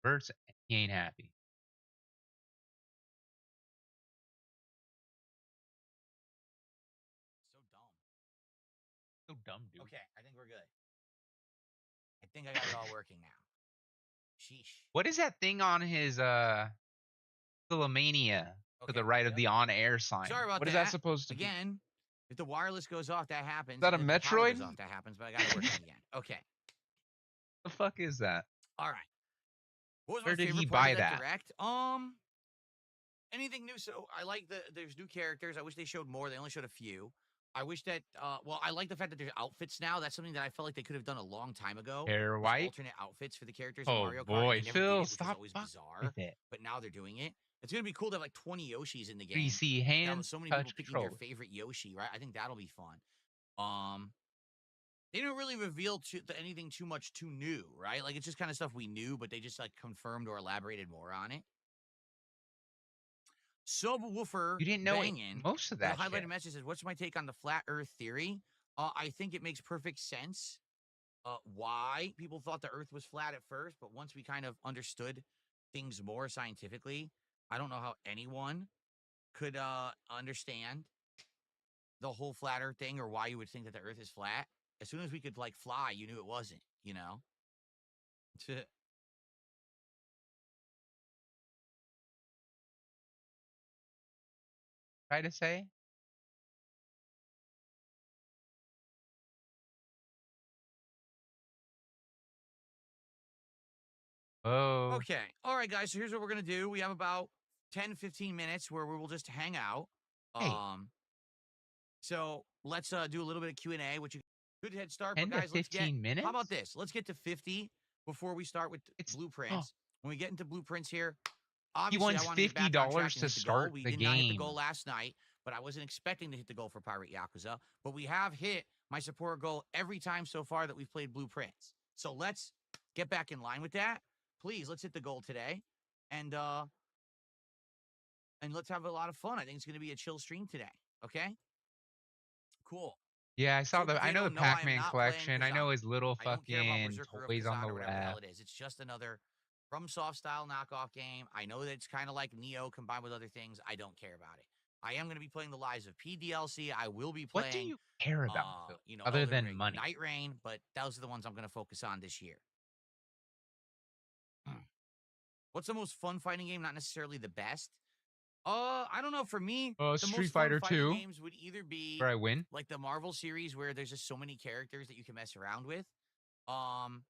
Reverts, he ain't happy. So dumb, dude. Okay, I think we're good. I think I got it all working now. Sheesh. What is that thing on his Philomania to the right of the on-air sign? Sorry about that. What is that supposed to be? Again, if the wireless goes off, that happens. Is that a If Metroid? The power goes off, that happens, but I got it working again. Okay. The fuck is that? All right. What was Where my did favorite he part buy of that? Direct? Anything new? So I like there's new characters. I wish they showed more. They only showed a few. I wish that I like the fact that there's outfits now. That's something that I felt like they could have done a long time ago. Hair white? Alternate outfits for the characters in Oh Mario Kart. boy, They never Phil, did it, which stop was always bizarre. with it. But now they're doing it. It's gonna be cool to have like 20 Yoshis in the game. 3C hands, So many touch people picking controller. their favorite Yoshi, right? I think that'll be fun. They didn't really reveal anything too much too new, right? Like, it's just kind of stuff we knew, but they just like confirmed or elaborated more on it. Subwoofer You didn't know banging most of with a that highlighted shit. message says, "What's my take on the flat Earth theory? I think it makes perfect sense. Why people thought the Earth was flat at first, but once we kind of understood things more scientifically, I don't know how anyone could understand the whole flat Earth thing or why you would think that the Earth is flat. As soon as we could like fly, you knew it wasn't. You know." Try to say. Oh, Okay. All right, guys. So here's what we're gonna do. We have about 10, 15 minutes where we will just hang out. hey, So let's do a little bit of Q&A, which you good head start. But 10 to guys, let's get 15 how about minutes? this? Let's get to 50 before we start with It's blueprints. When we get into blueprints here, he obviously I wants want to get back on track $50 and to hit the goal. start We the did not hit the goal game. last night, but I wasn't expecting to hit the goal for Pirate Yakuza. But we have hit my support goal every time so far that we've played blueprints. So let's get back in line with that. Please, let's hit the goal today. And let's have a lot of fun. I think it's going to be a chill stream today. Okay? Cool. Yeah, I saw Sweet the I know Potato, the no, I am Pac-Man not playing collection. I know Kazan. his little I don't care about fucking Berserker of toys on Kazan the or whatever the hell left. it is. It's just another FromSoft style knockoff game. I know that it's kind of like Neo combined with other things. I don't care about it. I am going to be playing the Lies of P DLC. I will be What do playing, you care about, though, other Elden than Ring, money? Night Rain, but those are the ones I'm going to focus on this year. What's the most fun fighting game? Not necessarily the best. I don't know. For me, the Street most fun Fighter fighting 2, games would either be where I win. like the Marvel series where there's just so many characters that you can mess around with. Um,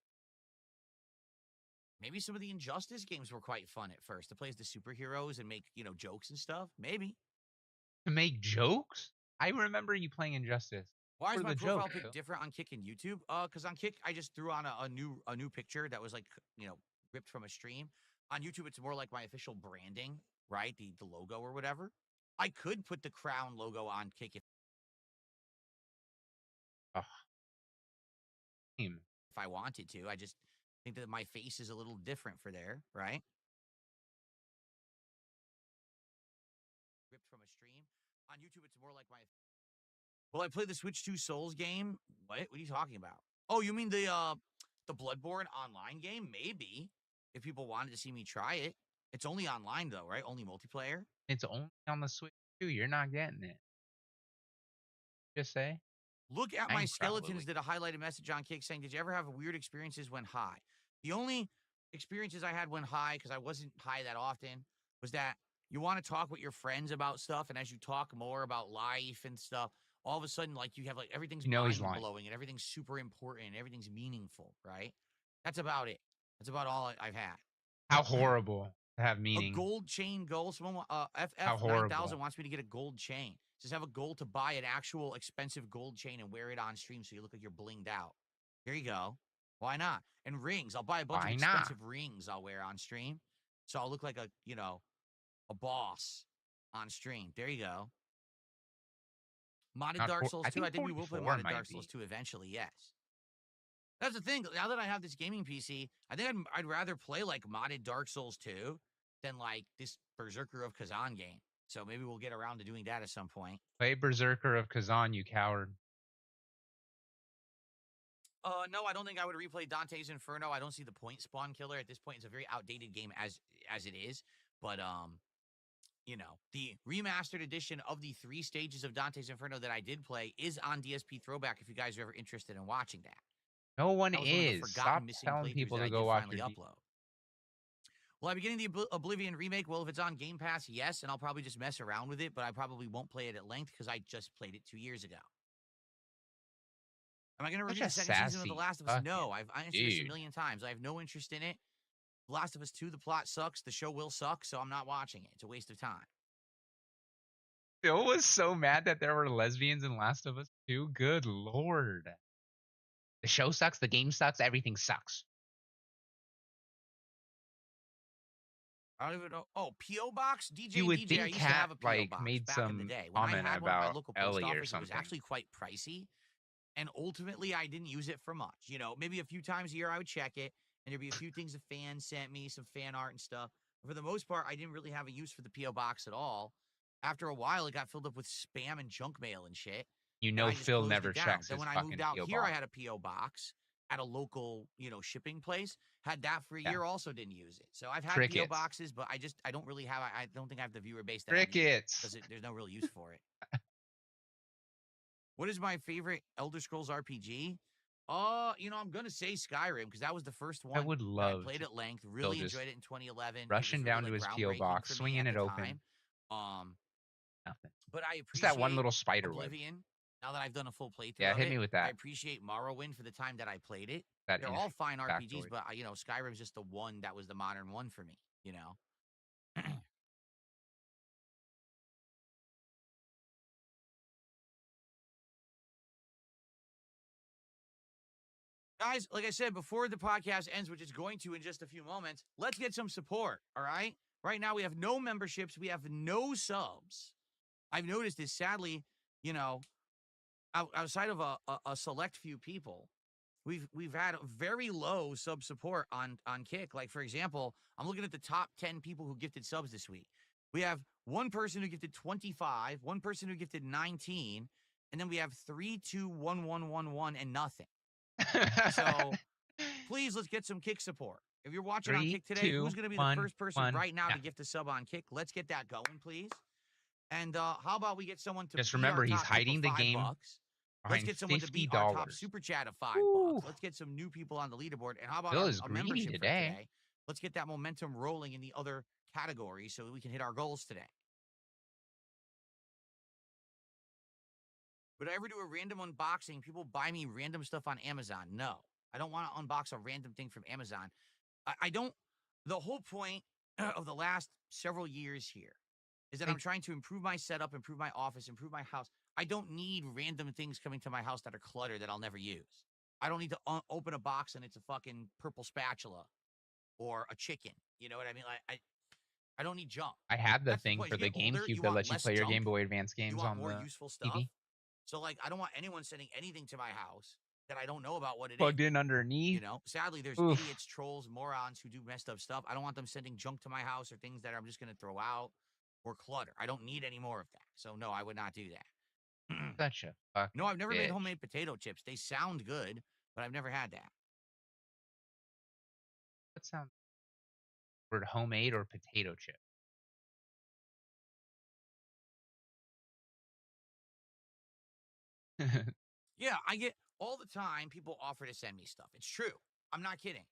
Maybe some of the Injustice games were quite fun at first to play as the superheroes and make, jokes and stuff. Maybe. To make jokes? I remember you playing Injustice Why is for my the profile jokes. pic different on Kick and YouTube? Because on Kick I just threw on a new picture that was like, ripped from a stream. On YouTube it's more like my official branding, right? The logo or whatever. I could put the crown logo on Kick Oh, team. if I wanted to. I just think that my face is a little different for there, right? Ripped from a stream. On YouTube it's more like my Well, I played the Switch 2 Souls game. What? What are you talking about? Oh, you mean the Bloodborne online game? Maybe. If people wanted to see me try it. It's only online though, right? Only multiplayer. It's only on the Switch too. You're not getting it. Just say. Look at my I'm skeletons probably. did a highlighted message on Kick saying, "Did you ever have weird experiences when high?" The only experiences I had when high, because I wasn't high that often, was that you want to talk with your friends about stuff, and as you talk more about life and stuff, all of a sudden, like you have like everything's You know he's mind lying. blowing and everything's super important and everything's meaningful, right? That's about it. That's about all I've had. How horrible to have A meaning. gold chain goal. Someone How FF9000 horrible. wants me to get a gold chain. Just have a goal to buy an actual expensive gold chain and wear it on stream so you look like you're blinged out. Here you go. Why not? And rings. I'll buy a bunch of Why not? expensive rings I'll wear on stream. So I'll look like a boss on stream. There you go. Modded Not Dark for, Souls I 2. I think think we will play 44 modded might Dark be. Souls 2 eventually, yes. That's the thing. Now that I have this gaming PC, I think I'd rather play like modded Dark Souls 2 than like this Berserker of Kazan game. So maybe we'll get around to doing that at some point. Play Berserker of Kazan, you coward. No, I don't think I would replay Dante's Inferno. I don't see the point. Spawn Killer at this point is a very outdated game as it is. But the remastered edition of the 3 stages of Dante's Inferno that I did play is on DSP Throwback. If you guys are ever interested in watching that. No one That was one of the is. forgotten Stop missing telling playthroughs people that to I go did watch finally your upload. Will I be getting the Oblivion remake? Well, if it's on Game Pass, yes, and I'll probably just mess around with it, but I probably won't play it at length because I just played it 2 years ago. Am I going to Such review a the second season of The sassy Last of Us? No, fucking I've answered this a dude. million times. I have no interest in it. The Last of Us 2, the plot sucks. The show will suck, so I'm not watching it. It's a waste of time. Phil was so mad that there were lesbians in Last of Us 2. Good lord. The show sucks, the game sucks, everything sucks. I don't even know. Oh, P.O. Box? DJ You would DJ, I think used to have Cat a P.O. like Box made back in the some day. When I comment had one at my about local post Ellie or office, it was something. actually quite pricey. And ultimately, I didn't use it for much. You know, maybe a few times a year I would check it, and there'd be a few things a fan sent me, some fan art and stuff. But for the most part, I didn't really have a use for the P.O. box at all. After a while, it got filled up with spam and junk mail and shit. You And know I just Phil closed never it down. checks Then his when I moved fucking out P.O. here, I box. had a P.O. box at a local, shipping place. Had that for a Yeah. year, also didn't use it. So I've had P.O. Crickets. boxes, but I don't really have, I don't think I have the viewer base that I need Crickets. because there's no real use for it. What is my favorite Elder Scrolls RPG? I'm gonna say Skyrim because that was the first one I would that I love played to at length. Phil Really just enjoyed it in 2011. It rushing was really down to like his P.O. groundbreaking box, for me swinging at it the open. time. Nothing. But I Just that one appreciate little spider web. Oblivion. Now that I've done a full playthrough Yeah, of hit it, me with I that. appreciate Morrowind for the time that I played it. That They're all fine RPGs, factoid. but Skyrim's just the one that was the modern one for me. Guys, like I said, before the podcast ends, which is going to in just a few moments, let's get some support, all right? Right now, we have no memberships. We have no subs. I've noticed this, sadly, outside of a select few people, we've had very low sub support on Kick. Like, for example, I'm looking at the top 10 people who gifted subs this week. We have one person who gifted 25, one person who gifted 19, and then we have 3, 2, 1, 1, 1, 1, and nothing. So please, let's get some Kick support. If you're watching on Kick today, who's going to be the first person right now to gift a sub on Kick? Let's get that going, please. And how about we get someone to just beat remember our he's top tip hiding of the $5? game Let's get someone to beat our top $50. super chat of $5. Let's get some new people on the leaderboard. And how about Phil is a greedy membership today. for today? Let's get that momentum rolling in the other categories so that we can hit our goals today. Would I ever do a random unboxing? People buy me random stuff on Amazon. No, I don't want to unbox a random thing from Amazon. I don't. The whole point of the last several years here is that I'm trying to improve my setup, improve my office, improve my house. I don't need random things coming to my house that are cluttered that I'll never use. I don't need to open a box and it's a fucking purple spatula or a chicken. You know what I mean? Like, I don't need junk. I have the That's the thing point. for As you the get older, GameCube you that want lets you less play your junk. Game Boy Advance You games want on more the useful stuff. TV. So, like, I don't want anyone sending anything to my house that I don't know about what it is. Plugged in underneath. Sadly, there's idiots, trolls, morons who do messed up stuff. I don't want them sending junk to my house or things that I'm just going to throw out or clutter. I don't need any more of that. So, no, I would not do that. Such a fucking No, I've never made bitch. homemade potato chips. They sound good, but I've never had that. What sounds word homemade or potato chip? Yeah, I get all the time people offer to send me stuff. It's true. I'm not kidding.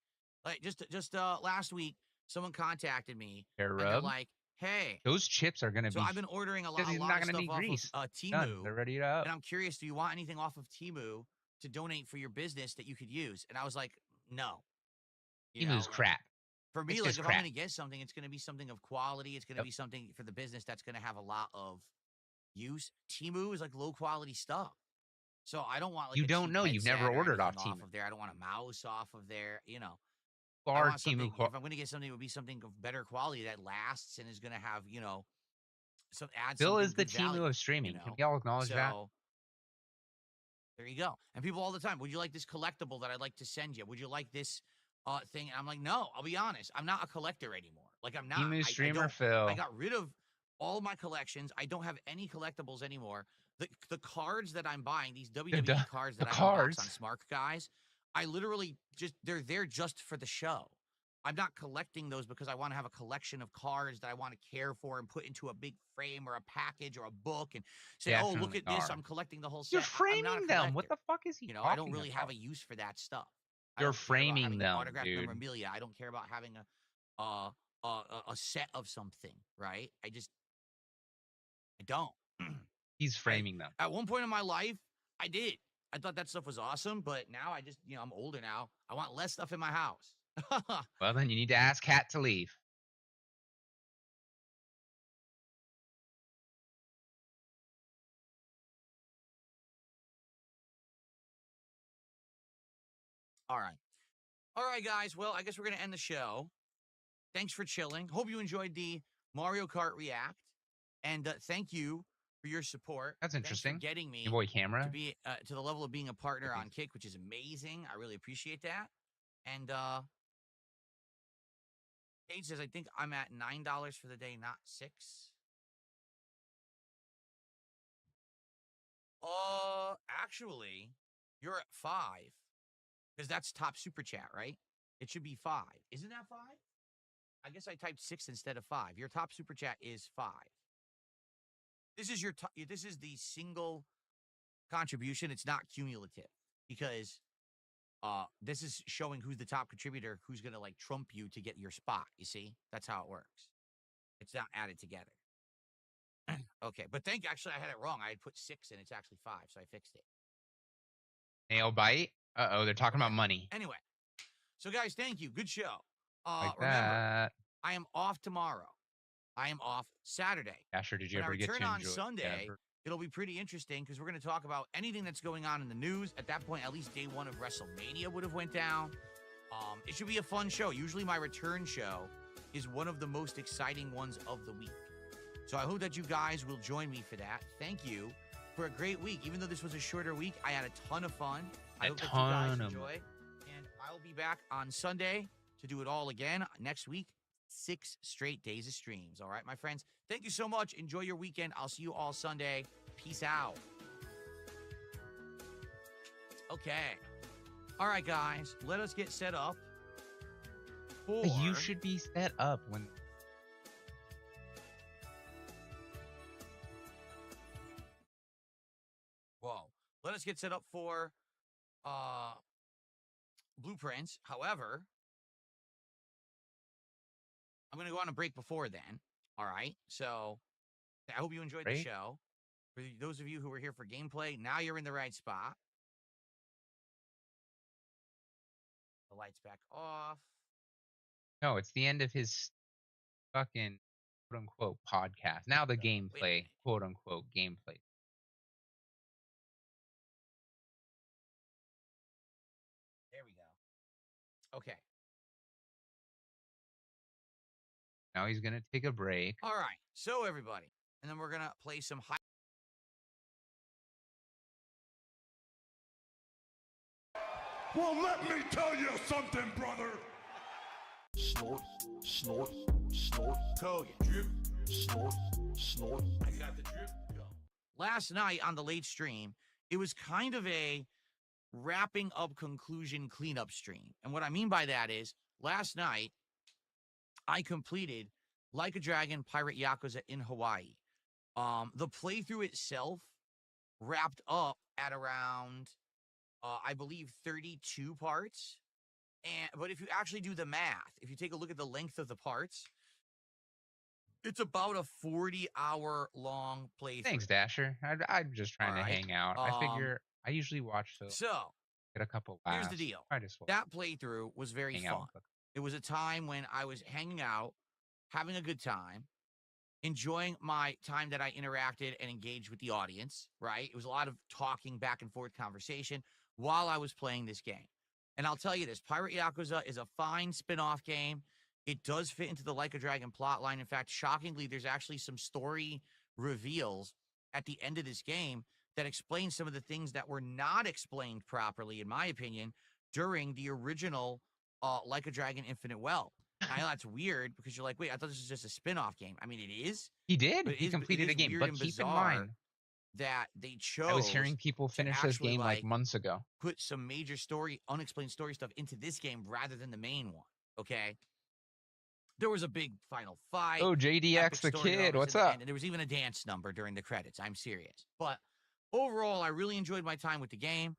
Like just last week, someone contacted me Hair and they're rub. like, "Hey, Those chips are gonna so be. I've been ordering a lot They're of not gonna stuff need off grease. of Done. Temu, They're ready to up. and I'm curious, do you want anything off of Temu to donate for your business that you could use?" And I was like, "No." Temu's crap. For me, It's like just if crap. I'm going to get something, it's going to be something of quality. It's going to be something for the business that's going to have a lot of use. Temu is like low quality stuff. So I don't want like You a don't cheap know. You've headset never or ordered off anything Temu. of there. I don't want a mouse off of there. I Or want something. Temu. If I'm going to get something, it would be something of better quality that lasts and is going to have some add Phil something is the good Temu value, of streaming. Can we all acknowledge that? So there you go. And people all the time, would you like this collectible that I'd like to send you? Would you like this thing? And I'm like, no, I'll be honest. I'm not a collector anymore. Like I'm not. Temu I streamer don't. Phil. I got rid of all my collections. I don't have any collectibles anymore. The cards that I'm buying, these WWE cards that I unbox on Smart Guys, I literally they're there just for the show. I'm not collecting those because I want to have a collection of cards that I want to care for and put into a big frame or a package or a book and say, oh, look at this. I'm collecting the whole set. You're framing them. What the fuck is he talking I don't really about? have a use for that stuff. You're framing them, autographed dude. memorabilia. I don't care about having a set of something, right? I don't. He's framing them. At one point in my life, I did. I thought that stuff was awesome, but now I just, I'm older now. I want less stuff in my house. Well, then you need to ask Kat to leave. All right, guys. Well, I guess we're going to end the show. Thanks for chilling. Hope you enjoyed the Mario Kart React. And thank you for your support. That's Thanks interesting. for getting me Game Boy camera. to be to the level of being a partner Okay. on Kick, which is amazing. I really appreciate that. And Kate says, I think I'm at $9 for the day, not $6. Actually, you're at 5 because that's top super chat, right? It should be 5. Isn't that 5? I guess I typed 6 instead of 5. Your top super chat is 5. This is your this is the single contribution. It's not cumulative because this is showing who's the top contributor, who's gonna like trump you to get your spot. You see, that's how it works. It's not added together. Okay, but actually I had it wrong. I had put 6 and it's actually 5, so I fixed it. Nail bite. Uh-oh, they're talking about money. Anyway, so guys, thank you. Good show. Like Remember, that. I am off tomorrow. I am off Saturday. Asher, did you When I ever get to return on enjoy Sunday, yeah, it'll be pretty interesting because we're going to talk about anything that's going on in the news. At that point, at least day 1 of WrestleMania would have went down. It should be a fun show. Usually my return show is one of the most exciting ones of the week. So I hope that you guys will join me for that. Thank you for a great week. Even though this was a shorter week, I had a ton of fun. I hope that you guys enjoy. And I'll be back on Sunday to do it all again next week. 6 straight days of streams. All right, my friends. Thank you so much. Enjoy your weekend. I'll see you all Sunday. Peace out. Okay. All right, guys. Let us get set up for... You should be set up when... Whoa. Let us get set up for blueprints. However, I'm going to go on a break before then. All right. So I hope you enjoyed the show. For those of you who were here for gameplay, now you're in the right spot. The lights back off. No, it's the end of his fucking quote-unquote podcast. Now the gameplay, quote-unquote gameplay. There we go. Okay. Now he's going to take a break. All right. So, everybody. And then we're going to play some high... Well, let me tell you something, brother. Snort, snort, snort. Cody, drip, snort, snort. I got the drip. Go. Last night on the late stream, it was kind of a wrapping up conclusion cleanup stream. And what I mean by that is, last night, I completed Like a Dragon Pirate Yakuza in Hawaii. The playthrough itself wrapped up at around, I believe, 32 parts. But if you actually do the math, if you take a look at the length of the parts, it's about a 40-hour long playthrough. Thanks, Dasher. I'm just trying to hang out. I figure I usually watch so get a couple laughs. Here's the deal. Well that playthrough was very fun. It was a time when I was hanging out, having a good time, enjoying my time that I interacted and engaged with the audience, right? It was a lot of talking, back and forth conversation while I was playing this game. And I'll tell you this, Pirate Yakuza is a fine spin-off game. It does fit into the Like a Dragon plotline. In fact, shockingly, there's actually some story reveals at the end of this game that explain some of the things that were not explained properly, in my opinion, during the original Like a Dragon Infinite Wealth. I know that's weird because you're like, wait, I thought this was just a spin-off game. I mean, it is. He did. He completed a game, but keep in mind that they chose. I was hearing people finish this game like months ago. Put some major story, unexplained story stuff into this game rather than the main one. Okay. There was a big final fight. Oh, JDX the kid, what's up? And there was even a dance number during the credits. I'm serious. But overall, I really enjoyed my time with the game.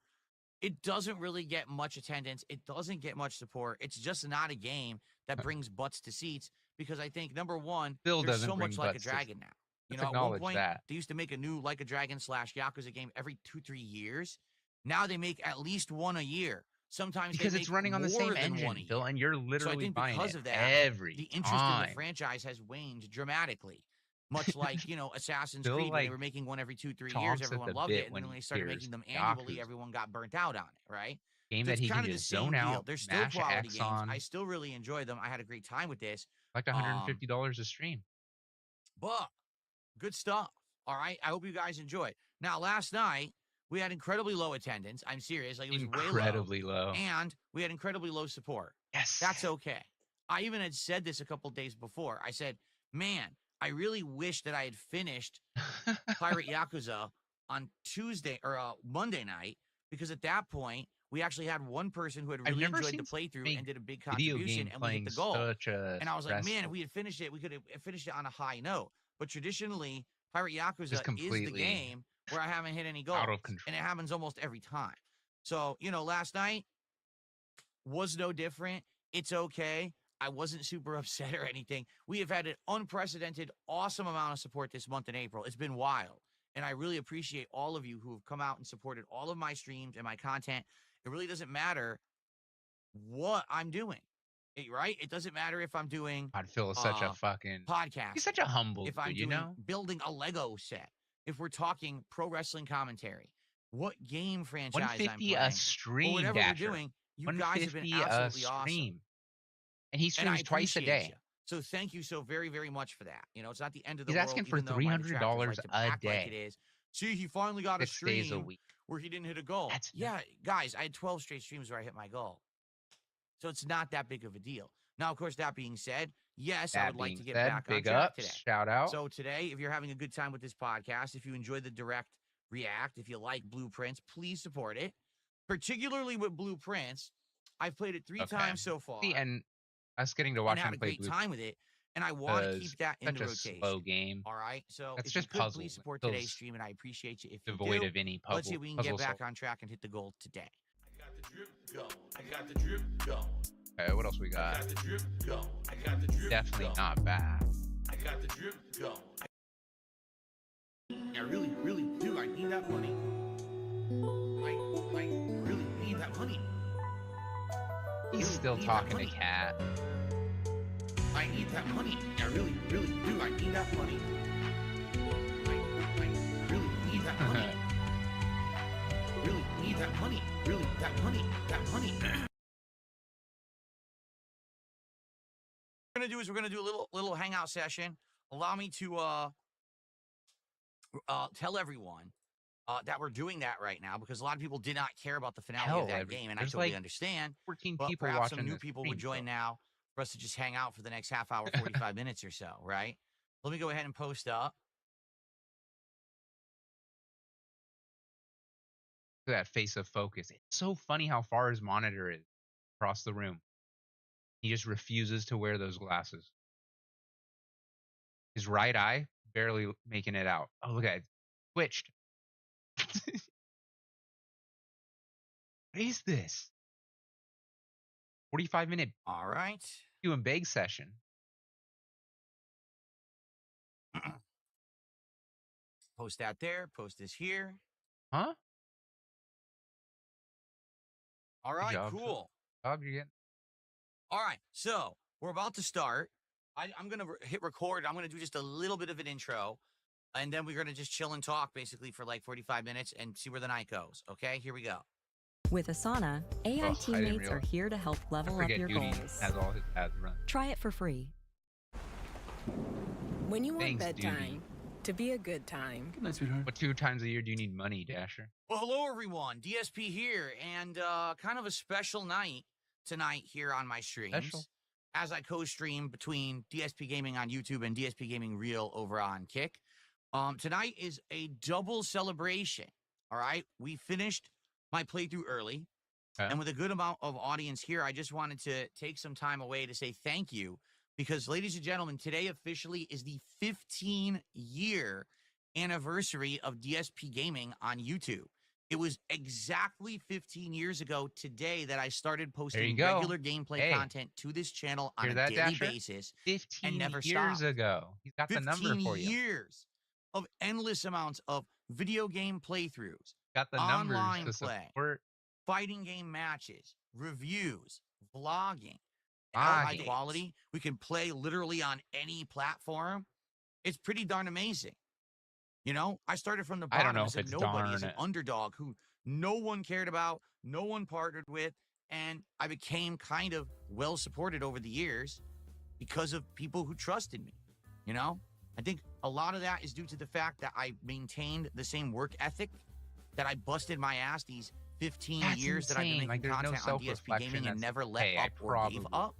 It doesn't really get much attendance. It doesn't get much support. It's just not a game that brings butts to seats because I think, number one, there's so much Like a Dragon now. You know, at one point, they used to make a new Like a Dragon / Yakuza game every 2-3 years. Now they make at least one a year. Sometimes because it's running on the same engine, Bill, and you're literally buying it of that, every the interest in the franchise has waned dramatically. Much like, you know, Assassin's Creed, when they were making one every 2-3 years, everyone loved it. And then when they started making them annually, everyone got burnt out on it, right? Game that he can just zone out, They're still quality games. I still really enjoy them. I had a great time with this. Like $150 a stream. But good stuff. All right. I hope you guys enjoy. Now, last night we had incredibly low attendance. I'm serious. Like, it was Incredibly way low. low. And we had incredibly low support. Yes. That's okay. I even had said this a couple days before. I said, man, I really wish that I had finished Pirate Yakuza on Tuesday or Monday night, because at that point we actually had one person who had really enjoyed the playthrough and did a big contribution, and we hit the goal. And I was like, man, if we had finished it, we could have finished it on a high note. But traditionally, Pirate Yakuza is the game where I haven't hit any goals, out of control. and it happens almost every time. So, you know, last night was no different. It's okay. I wasn't super upset or anything. We have had an unprecedented, awesome amount of support this month in April. It's been wild. And I really appreciate all of you who have come out and supported all of my streams and my content. It really doesn't matter what I'm doing, right? It doesn't matter if I'm doing Phil is such a fucking podcast. He's such a humble if I'm dude, doing, you know? building a Lego set. If we're talking pro wrestling commentary, what game franchise I'm 150 playing, a stream, or whatever Dasher. we're doing, you guys have been 150 absolutely a awesome. stream. And he And I streams twice a appreciate day. you. So thank you so very, very much for that. You know, it's not the end of the He's world. asking for even though my detractors $300 like to a act like day. it is. See, he finally got 6 days a stream week. where he didn't hit a goal. That's yeah, guys, I had 12 straight streams where I hit my goal. So it's not that big of a deal. Now, of course, that being said, yes, I would like to get back on track today. Shout out. So today, if you're having a good time with this podcast, if you enjoy the direct react, if you like Blueprints, please support it. Particularly with Blueprints, I've played it 3 times so far. See, and us getting to watch and him had a play great time with it, and I want to keep that in the such a rotation. slow game. All right, so That's if just you could puzzles. please support Feels today's stream, and I appreciate you if you devoid do. of any puzzle. Let's see if we can get back on track and hit the goal today. I got the drip, go. I got the drip, go. Okay, what else we got? I got the drip, go. I got the drip, Definitely go. not bad. I got the drip, go. I really, really do. I need that money. I really need that money. He's still talking to Cat. I need that money. I really, really do. I need that money. I really need that money. Really need that money. Really, that money. That money. What we're gonna do is we're gonna do a little hangout session. Allow me to tell everyone that we're doing that right now, because a lot of people did not care about the finale of that game, and I totally understand. 14 but people perhaps watching some new this people stream, would join so. now for us to just hang out for the next half hour, 45 minutes or so, right? Let me go ahead and post up. Look at that face of focus. It's so funny how far his monitor is across the room. He just refuses to wear those glasses. His right eye barely making it out. Oh, look at it. Twitched. What is this? 45-minute All right. you and beg session. Post that there. Post this here. Huh? All right, job, cool. Bob, you getting? All right, so we're about to start. I'm going to hit record. I'm going to do just a little bit of an intro, and then we're going to just chill and talk basically for like 45 minutes and see where the night goes. Okay, here we go. With Asana, AI teammates are here to help level up your Duty goals. has all his ads run. Try it for free. When you want Thanks, bedtime Duty. to be a good time. Good night, sweetheart. What 2 times a year do you need money, Dasher? Well, hello everyone. DSP here, and kind of a special night tonight here on my streams. Special. As I co-stream between DSP Gaming on YouTube and DSP Gaming Real over on Kick. Tonight is a double celebration. All right, we finished my playthrough early, and with a good amount of audience here, I just wanted to take some time away to say thank you, because, ladies and gentlemen, today officially is the 15-year anniversary of DSP Gaming on YouTube. It was exactly 15 years ago today that I started posting regular gameplay content to this channel on a daily basis. 15 and never years stopped. ago. He's got the number for you. 15 years of endless amounts of video game playthroughs, Got the numbers online to play, support. fighting game matches, reviews, vlogging, high quality. We can play literally on any platform. It's pretty darn amazing. You know, I started from the bottom. I don't know as if a it's nobody, as an darn. underdog who no one cared about, no one partnered with, and I became kind of well supported over the years because of people who trusted me. You know, I think a lot of that is due to the fact that I maintained the same work ethic, that I busted my ass these 15 That's years that I've been insane. making Like, there's no content on DSP self-reflection Gaming and that's never like, let "Hey, I up or gave probably-" up.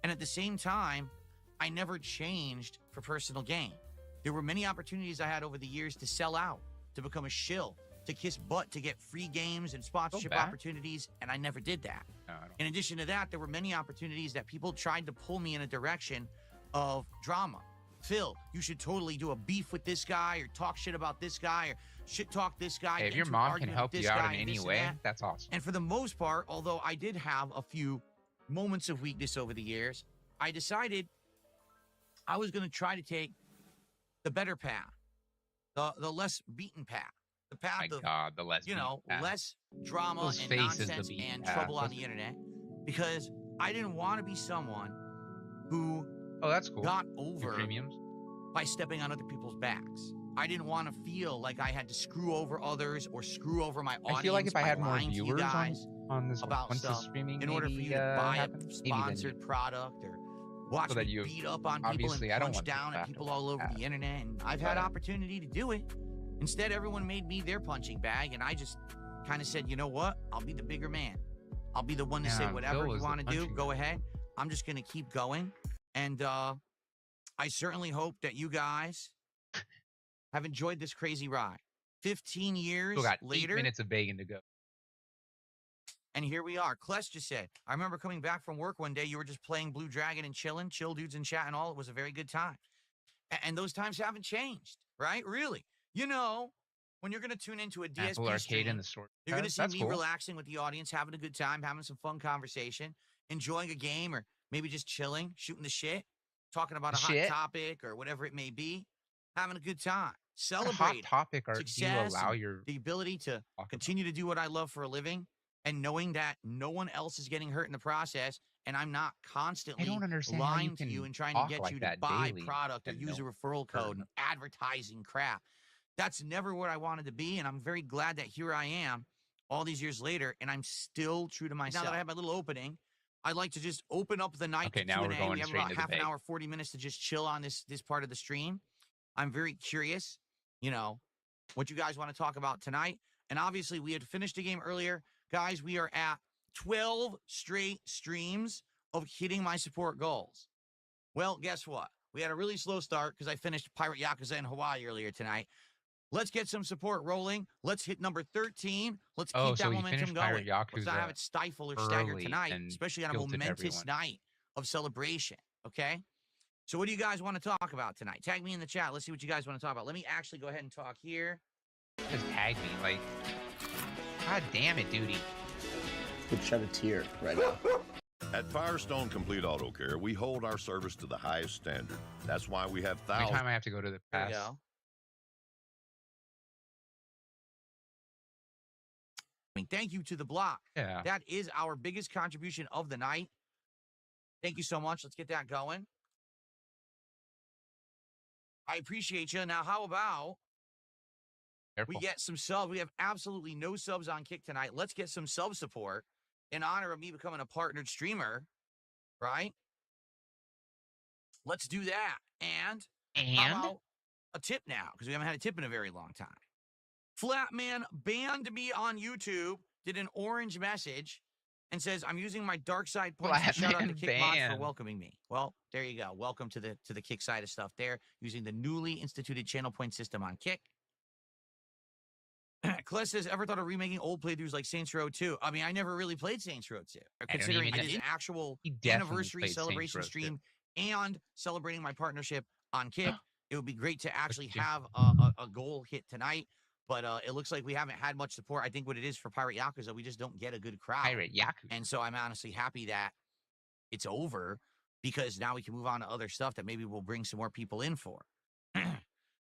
And at the same time, I never changed for personal gain. There were many opportunities I had over the years to sell out, to become a shill, to kiss butt, to get free games and sponsorship back. opportunities, and I never did that. No, I don't. In addition to that, there were many opportunities that people tried to pull me in a direction of drama. Phil, you should totally do a beef with this guy or talk shit about this guy or shit talk this guy. Hey, if get your into an mom can argument help with you this out guy in and any this and way, that. that's awesome. And for the most part, although I did have a few moments of weakness over the years, I decided I was going to try to take the better path, the less beaten path, the path My of, God, the less you know, beaten path. less drama Those and faces, the nonsense beaten and path. trouble on Those- the internet, because I didn't want to be someone who Oh, that's cool. got Your over premiums. by stepping on other people's backs. I didn't want to feel like I had to screw over others or screw over my audience. I feel like if I by had more lying to you viewers guys on this about once the stuff streaming in order for maybe you to buy happens, a maybe then sponsored product or watch So that me you- beat up on people and obviously, I don't punch want people down to at have to people watch all over that. the internet. And I've had But- opportunity to do it. Instead, everyone made me their punching bag, and I just kind of said, you know what? I'll be the bigger man. I'll be the one to say Yeah, whatever Phil you was the want to do. punching Go bag. ahead. I'm just going to keep going. And I certainly hope that you guys have enjoyed this crazy ride. 15 years Still got later, 8 minutes of bacon to go. and here we are. Kless just said, I remember coming back from work one day, you were just playing Blue Dragon and chilling, chill dudes in chat and all. It was a very good time. And those times haven't changed, right? Really. You know, when you're going to tune into a DSP Apple Arcade stream, in the store. you're going to see That's me cool. relaxing with the audience, having a good time, having some fun conversation, enjoying a game, or maybe just chilling, shooting the shit, talking about a hot Shit. topic or whatever it may be, having a good time. What hot Celebrate topic are do you success allow and your the ability to talk about? continue to do what I love for a living, and knowing that no one else is getting hurt in the process, and I'm not I constantly don't understand how you lying to can you and trying to talk get like you to that buy daily product or and use a no referral hurt. code and advertising crap. That's never what I wanted to be, and I'm very glad that here I am all these years later, and I'm still true to myself. Now that I have my little opening, I'd like to just open up the night Okay, to now we're Q&A. going We have straight about into the half an bag. hour, 40 minutes to just chill on this part of the stream. I'm very curious, you know, what you guys want to talk about tonight. And obviously, we had finished a game earlier. Guys, we are at 12 straight streams of hitting my support goals. Well, guess what? We had a really slow start because I finished Pirate Yakuza in Hawaii earlier tonight. Let's get some support rolling. Let's hit number 13. Let's keep Oh, that so you momentum finished going. Pirate Let's not have Yakuza it stifle or stagger early tonight, and especially on a guilted momentous everyone. night of celebration, okay? So what do you guys want to talk about tonight? Tag me in the chat. Let's see what you guys want to talk about. Let me actually go ahead and talk here. Just tag me, like, God damn it, duty. Could shed a tear right now. At Firestone Complete Auto Care, we hold our service to the highest standard. That's why we have Every thousands. time I have to go to the There we past. go. I mean, thank you to the block. Yeah. That is our biggest contribution of the night. Thank you so much. Let's get that going. I appreciate you. Now, how about Careful. we get some subs? We have absolutely no subs on Kick tonight. Let's get some sub support in honor of me becoming a partnered streamer, right? Let's do that. And how about a tip now? Because we haven't had a tip in a very long time. Flatman banned me on YouTube, did an orange message, and says, I'm using my dark side points to shout out to Flatman Kick Mods for banned. welcoming me. Well, there you go. Welcome to the Kick side of stuff there, using the newly instituted channel point system on Kick. Kless says, ever thought of remaking old playthroughs like Saints Row 2? I mean, I never really played Saints Row 2. Considering even it is know- an actual He definitely anniversary played Saints celebration Row 2. stream and celebrating my partnership on Kick, it would be great to actually yeah. have a goal hit tonight. But it looks like we haven't had much support. I think what it is for Pirate Yakuza, we just don't get a good crowd. Pirate Yakuza. And so I'm honestly happy that it's over, because now we can move on to other stuff that maybe we'll bring some more people in for.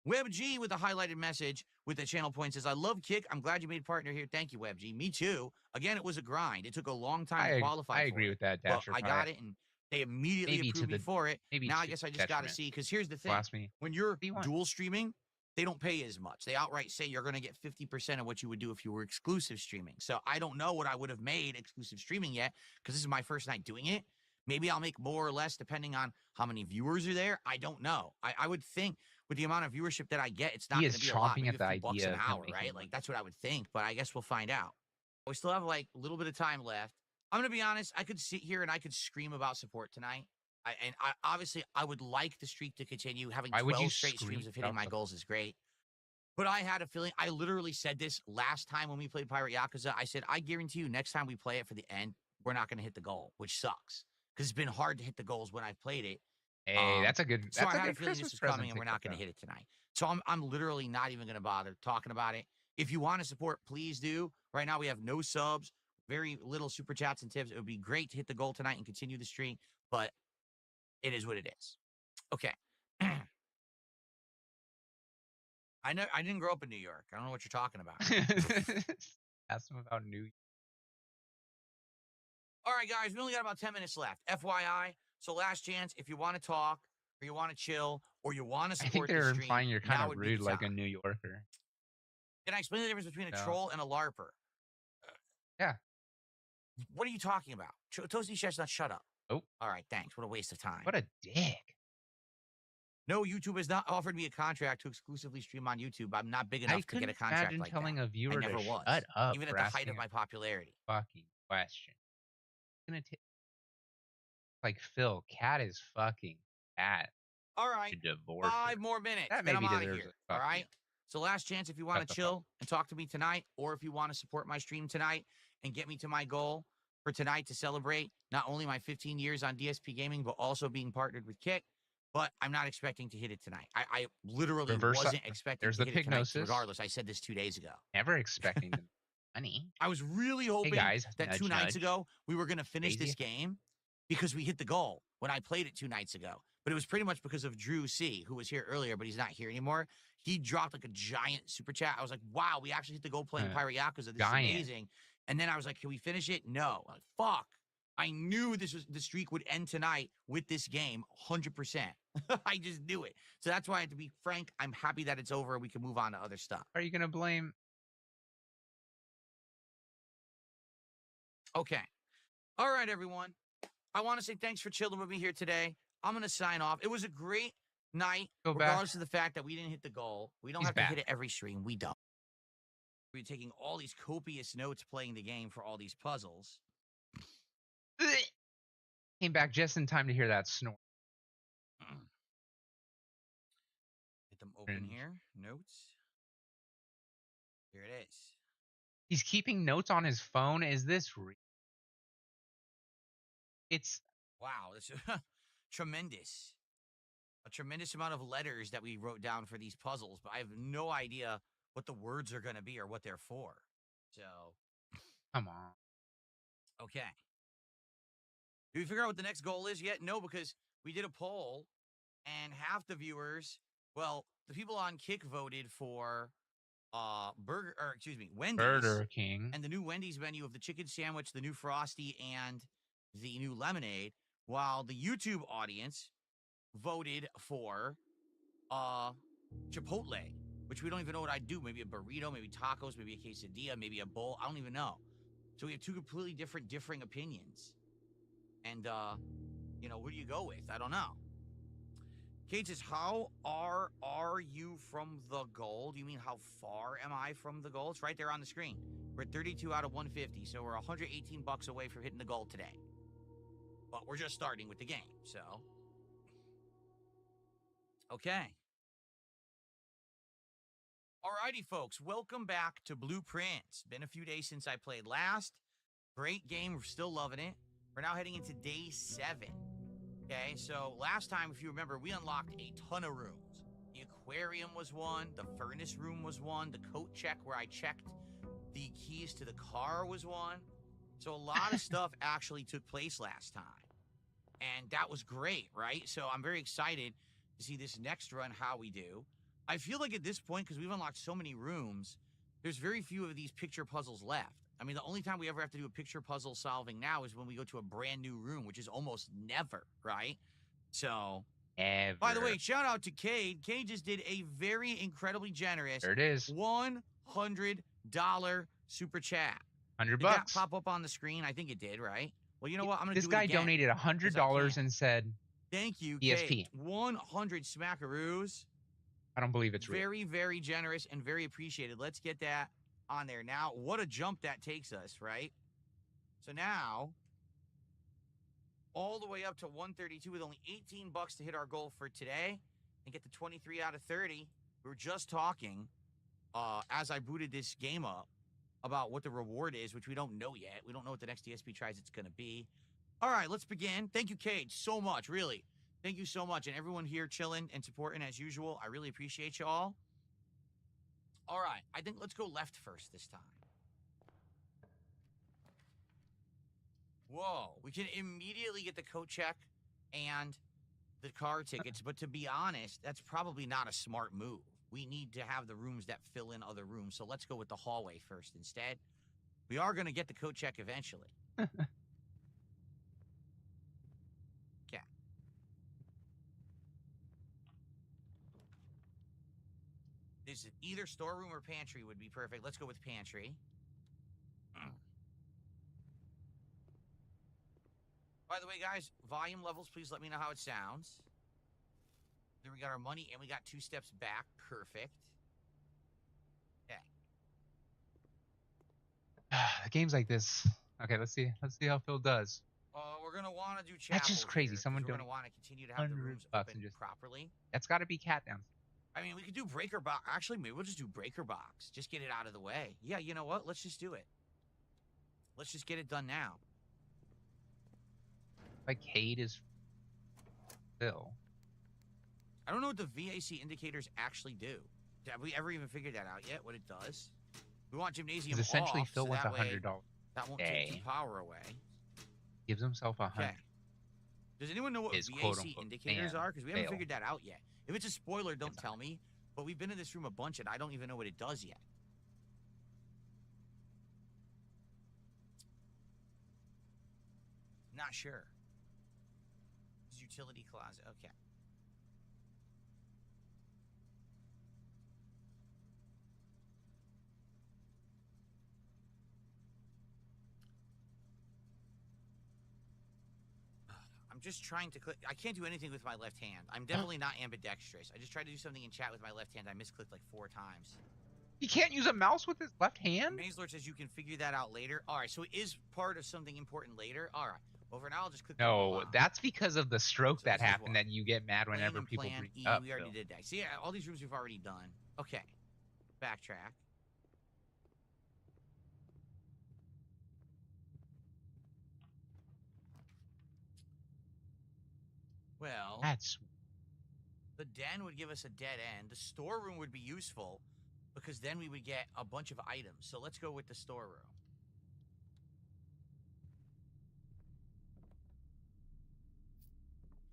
WebG with a highlighted message with the channel point says, I love Kick. I'm glad you made partner here. Thank you, WebG. Me too. Again, it was a grind. It took a long time to qualify I for agree it. with that, But Dasher. I got it, and they immediately Maybe to approved me the- for it. maybe Now I to guess I just got to detriment. see, because here's the thing. Blasphemy. When you're do you want? dual streaming, they don't pay as much. They outright say you're going to get 50% of what you would do if you were exclusive streaming. So I don't know what I would have made exclusive streaming yet, because this is my first night doing it. Maybe I'll make more or less depending on how many viewers are there. I don't know. I would think with the amount of viewership that I get, it's not He going is to be a lot. chomping Maybe at the a few bucks idea an of him hour, making right? money. Like, that's what I would think, but I guess we'll find out. We still have like a little bit of time left. I'm going to be honest. I could sit here and I could scream about support tonight. Obviously, I would like the streak to continue. Having Why would you 12 straight streams scream of hitting about my goals is great. But I had a feeling, I literally said this last time when we played Pirate Yakuza. I said, I guarantee you next time we play it for the end, we're not going to hit the goal, which sucks. Because it's been hard to hit the goals when I've played it. Hey, that's a good. So That's I a had a good feeling Christmas this was coming, present and we're to not get, going to though. hit it tonight. So I'm literally not even going to bother talking about it. If you want to support, please do. Right now we have no subs, very little super chats and tips. It would be great to hit the goal tonight and continue the streak, but it is what it is. Okay. I didn't grow up in New York. I don't know what you're talking about. Ask him about New York. All right, guys, we only got about 10 minutes left. FYI, so last chance, if you want to talk, or you want to chill, or you want to I think support the they're stream, implying you're kind now of would be the rude, like a time. New Yorker. Can I explain the difference between a No. troll and a LARPer? Yeah. What are you talking about? Toasty Chestnut, shut up. Oh. All right, thanks. What a waste of time. What a dick. No, YouTube has not offered me a contract to exclusively stream on YouTube. I'm not big enough I to get couldn't a contract imagine like telling that. a viewer I never to was. shut up Even at for the height asking of my popularity. a fucking question. Gonna take like Phil, cat is fucking cat. All right, Divorce 5 more minutes. That Then I'm maybe out of deserves here. a All fuck right. you. So last chance if you want Shut to the fuck chill and talk to me tonight, or if you want to support my stream tonight and get me to my goal for tonight to celebrate not only my 15 years on DSP Gaming, but also being partnered with Kick. But I'm not expecting to hit it tonight. I literally wasn't expecting There's to the hit it tonight pignosis. regardless. I said this 2 days ago. Never expecting the money. I was really hoping guys, that nudge, 2 nights nudge. ago we were going to finish Daisy? this game because we hit the goal when I played it 2 nights ago. But it was pretty much because of Drew C, who was here earlier, but he's not here anymore. He dropped like a giant super chat. I was like, wow, we actually hit the goal playing Pirate Yakuza. This Giant. is amazing. And then I was like, can we finish it? No. I'm like, fuck. I knew the streak would end tonight with this game, 100%. I just knew it. So that's why, to be frank, I'm happy that it's over and we can move on to other stuff. Are you gonna blame? Okay. All right, everyone. I want to say thanks for chilling with me here today. I'm going to sign off. It was a great night, Go back. regardless of the fact that we didn't hit the goal. We don't He's have to hit back. it every stream. We don't. We're taking all these copious notes playing the game for all these puzzles. Came back just in time to hear that snore. Get them open Cringe. here. Notes. Here it is. He's keeping notes on his phone. Is this real? It's Wow, this is tremendous. A tremendous amount of letters that we wrote down for these puzzles, but I have no idea what the words are going to be or what they're for. So, come on. okay. Did we figure out what the next goal is yet? No, because we did a poll, and half the viewers, well, the people on Kick voted for Wendy's. Burger King. And the new Wendy's menu of the chicken sandwich, the new Frosty, and the new lemonade, while the YouTube audience voted for Chipotle, which we don't even know what I'd do. Maybe a burrito, maybe tacos, maybe a quesadilla, maybe a bowl. I don't even know. So we have 2 completely differing opinions. And, where do you go with? I don't know. Kate says, how are you from the goal? Do you mean how far am I from the goal? It's right there on the screen. We're at 32 out of 150, so we're $118 away from hitting the goal today. But we're just starting with the game, so. Okay. Alrighty, folks. Welcome back to Blueprints. Been a few days since I played last. Great game. We're still loving it. We're now heading into day 7. Okay, so last time, if you remember, we unlocked a ton of rooms. The aquarium was one. The furnace room was one. The coat check where I checked the keys to the car was one. So a lot of stuff actually took place last time. And that was great, right? So I'm very excited to see this next run, how we do. I feel like at this point, because we've unlocked so many rooms, there's very few of these picture puzzles left. I mean, the only time we ever have to do a picture puzzle solving now is when we go to a brand new room, which is almost never, right? So, Ever. by the way, shout out to Cade. Cade just did a very incredibly generous There it is. $100 super chat. $100 Did that pop up on the screen? I think it did, right? Well, you know what? I'm gonna This do guy it again, donated $100 and said, "Thank you, DSP. Kate. 100 smackaroos. I don't believe it's real. Very, very generous and very appreciated. Let's get that on there now. What a jump that takes us, right? So now, all the way up to 132 with only 18 bucks to hit our goal for today and get the 23 out of 30. We were just talking as I booted this game up about what the reward is, which we don't know yet. We don't know what the next DSP tries it's going to be. All right, let's begin. Thank you, Cade, so much, really. Thank you so much. And everyone here chilling and supporting as usual. I really appreciate you all. All right, I think let's go left first this time. Whoa, we can immediately get the coat check and the car tickets, but to be honest, that's probably not a smart move. We need to have the rooms that fill in other rooms, so let's go with the hallway first instead. We are going to get the coat check eventually. Okay. This is either storeroom or pantry would be perfect. Let's go with pantry. By the way, guys, volume levels, please let me know how it sounds. Then we got our money, and we got 2 steps back. Perfect. Okay. Games like this. Okay, let's see how Phil does. We're gonna want to do chapel. That's just crazy. Here, Someone we're gonna want to continue to have the rooms open properly. That's got to be cat down. I mean, we could do breaker box. Actually, maybe we'll just do breaker box. Just get it out of the way. Yeah, you know what? Let's just do it. Let's just get it done now. Like Cade is Phil. I don't know what the VAC indicators actually do. Have we ever even figured that out yet? What it does? We want gymnasium off. Essentially, Phil wants $100. That won't take the power away. Gives himself 100. Okay. Does anyone know what VAC indicators are? Because we haven't figured that out yet. If it's a spoiler, don't tell me. But we've been in this room a bunch, and I don't even know what it does yet. Not sure. Utility closet. Okay. I'm just trying to click. I can't do anything with my left hand. I'm definitely not ambidextrous. I just tried to do something in chat with my left hand. I misclicked like 4 times. He can't use a mouse with his left hand? Mazlord says you can figure that out later. All right, so it is part of something important later. All right. Well, for now, I'll just click. No, that's because of the stroke that happened that you get mad whenever people bring up. We already did that. See, all these rooms we've already done. Okay. Backtrack. Well, the den would give us a dead end. The storeroom would be useful because then we would get a bunch of items. So let's go with the storeroom.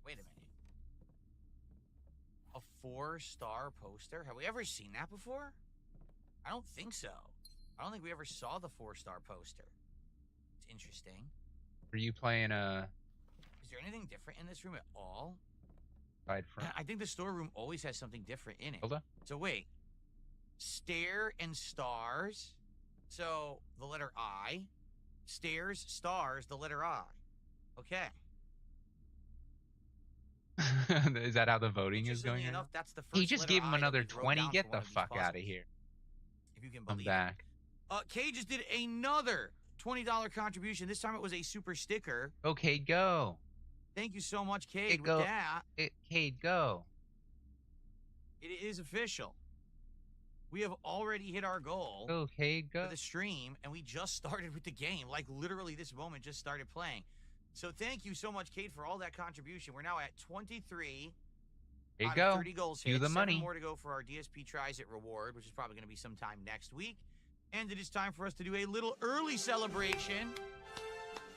Wait a minute. A 4-star poster? Have we ever seen that before? I don't think so. I don't think we ever saw the 4-star poster. It's interesting. Are you playing Is there anything different in this room at all? Aside from... I think the storeroom always has something different in it. Hilda? So wait. Stair and stars. So the letter I. Stairs, stars, the letter I. Okay. Is that how the voting is going? Enough, that's the first he just gave him another 20. Get the fuck out of here. If you can believe I'm back. Kay just did another $20 contribution. This time it was a super sticker. Okay, go. Thank you so much, Cade. With that, Cade, go. It is official. We have already hit our goal. Okay, go. For the stream, and we just started with the game. Like literally, this moment just started playing. So thank you so much, Cade, for all that contribution. We're now at 23. There you go. 30 goals Do hit. the 7 money. more to go for our DSP Tries It reward, which is probably going to be sometime next week. And it is time for us to do a little early celebration.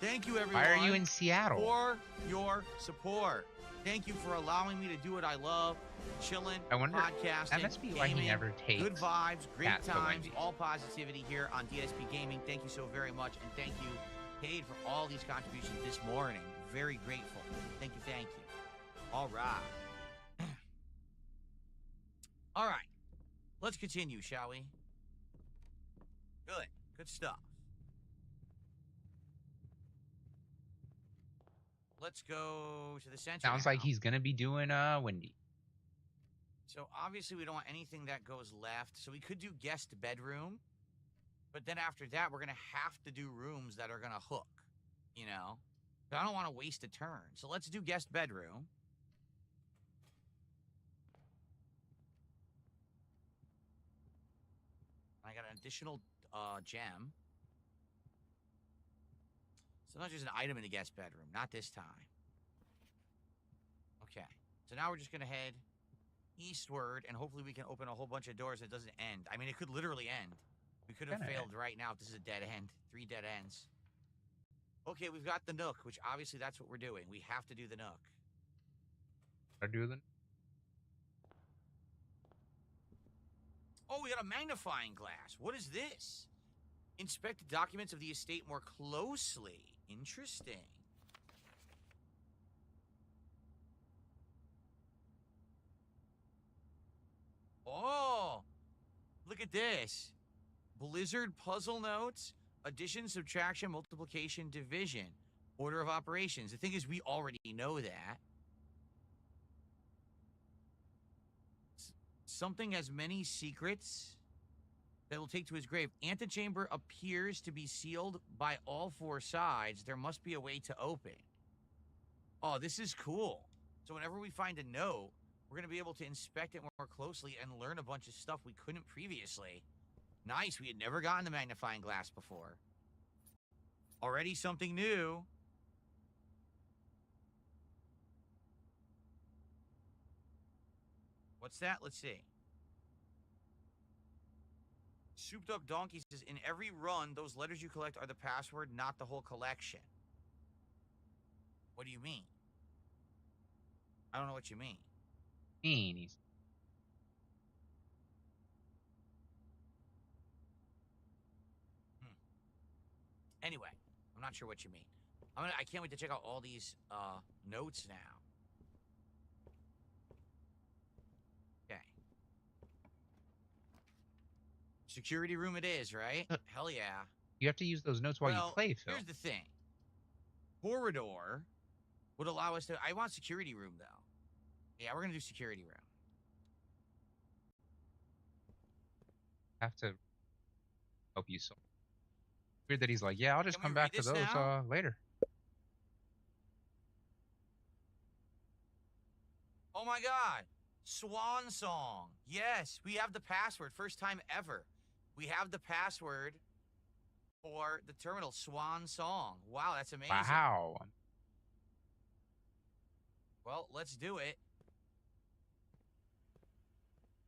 Thank you, everyone. Why are you in Seattle? For your support. Thank you for allowing me to do what I love. Chilling, podcasting, that must be why he never takes good vibes, great times, all positivity here on DSP Gaming. Thank you so very much. And thank you, Cade, for all these contributions this morning. Very grateful. Thank you, thank you. All right. All right. Let's continue, shall we? Good. Good stuff. let's go to the center. Sounds now. like he's gonna be doing Windy. So obviously we don't want anything that goes left. So we could do guest bedroom, but then after that we're gonna have to do rooms that are gonna hook. You know, but I don't want to waste a turn. So let's do guest bedroom. I got an additional gem. Sometimes there's an item in the guest bedroom. Not this time. Okay. So now we're just going to head eastward, and hopefully we can open a whole bunch of doors that doesn't end. I mean, it could literally end. We could have failed right now if this is a dead end. 3 dead ends. Okay, we've got the Nook, which obviously that's what we're doing. We have to do the Nook. I do the. Oh, we got a magnifying glass. What is this? Inspect the documents of the estate more closely. Interesting. Oh, look at this. Blizzard puzzle notes, addition, subtraction, multiplication, division, order of operations. The thing is, we already know that. Something has many secrets that will take to his grave. Antechamber appears to be sealed by all 4 sides. There must be a way to open. Oh, this is cool. So whenever we find a note, we're going to be able to inspect it more closely and learn a bunch of stuff we couldn't previously. Nice. We had never gotten the magnifying glass before. Already something new. What's that? Let's see. Souped Up Donkey says, in every run, those letters you collect are the password, not the whole collection. What do you mean? I don't know what you mean. Meanies. Anyway, I'm not sure what you mean. I can't wait to check out all these notes now. Okay. Security room it is, right? Hell yeah. You have to use those notes while you play, Phil. Here's the thing. Corridor would allow us to... I want security room, though. Yeah, we're going to do security room. Have to help you solve. Weird that he's like, yeah, I'll just Can we come back to read those this now? later. Oh my god. Swan song. Yes, we have the password. First time ever. We have the password for the terminal. Swan song. Wow, that's amazing. Wow. Well, let's do it.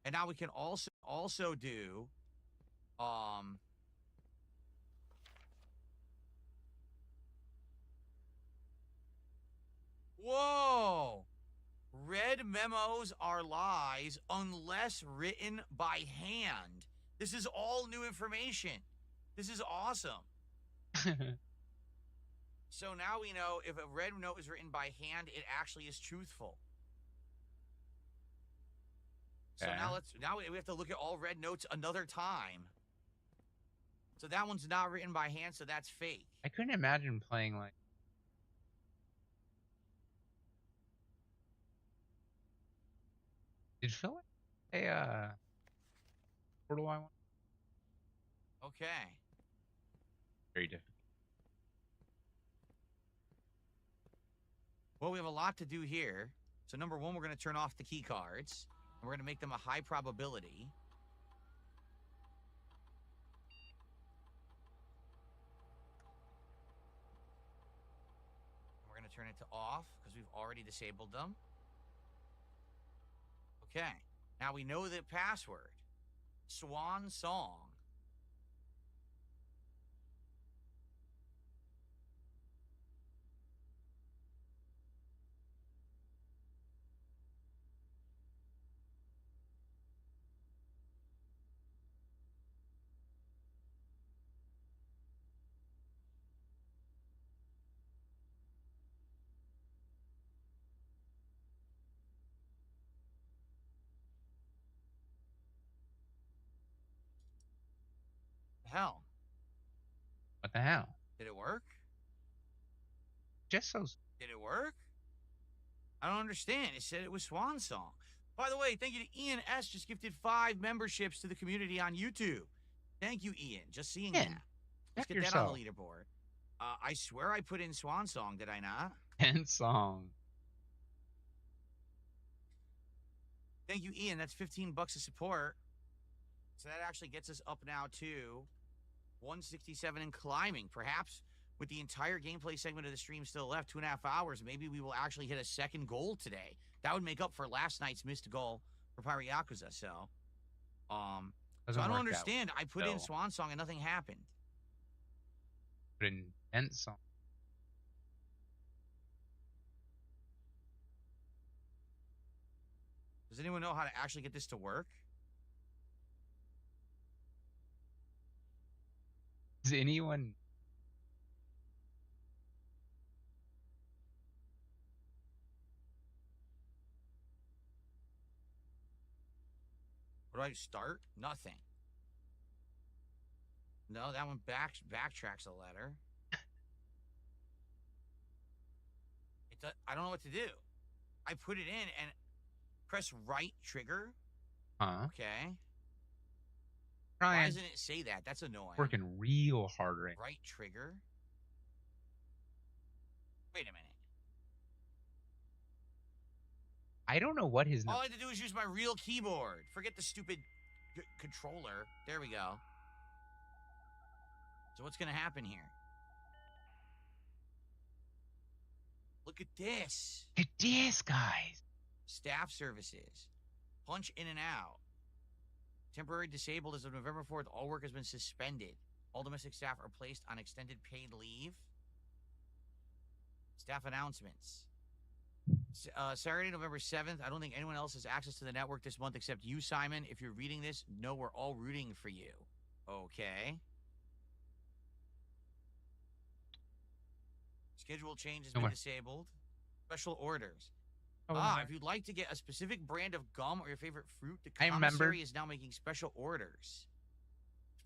And now we can also do whoa! Red memos are lies unless written by hand. This is all new information. This is awesome. So now we know if a red note is written by hand, it actually is truthful. So now we have to look at all red notes another time. So that one's not written by hand, so that's fake. I couldn't imagine playing like. Did Phil say Portal I want? Okay. Very difficult. Well, we have a lot to do here. So number 1, we're going to turn off the key cards. And we're going to make them a high probability. We're going to turn it to off because we've already disabled them. Okay. Now we know the password. Swan song. The hell? What the hell? Did it work? just so. Did it work? I don't understand. It said it was Swan Song. By the way, thank you to Ian S. Just gifted 5 memberships to the community on YouTube. Thank you, Ian. Just seeing Ian, that. Let's get yourself. that on the leaderboard. I swear I put in Swan Song, did I not? And song. Thank you, Ian. That's $15 of support. So that actually gets us up now to 167 and climbing. Perhaps with the entire gameplay segment of the stream still left, 2.5 hours, maybe we will actually hit a second goal today. That would make up for last night's missed goal for Pirate Yakuza. So I don't understand. I put in Swan Song and nothing happened. Put in and song. Does anyone know how to actually get this to work? Does anyone? What do I start? Nothing. No, that one backtracks a letter. I don't know what to do. I put it in and press right trigger. Okay. Why doesn't it say that? That's annoying. Working real hard right. Right trigger. Wait a minute. I don't know what his. All I had to do is use my real keyboard. Forget the stupid controller. There we go. So what's going to happen here? Look at this. Look at this, guys. Staff services. Punch in and out. Temporary disabled as of November 4th. All work has been suspended. All domestic staff are placed on extended paid leave. Staff announcements. Saturday, November 7th. I don't think anyone else has access to the network this month except you, Simon. If you're reading this, know we're all rooting for you. Okay. Schedule change has been disabled. Special orders. If you'd like to get a specific brand of gum or your favorite fruit, the commissary is now making special orders.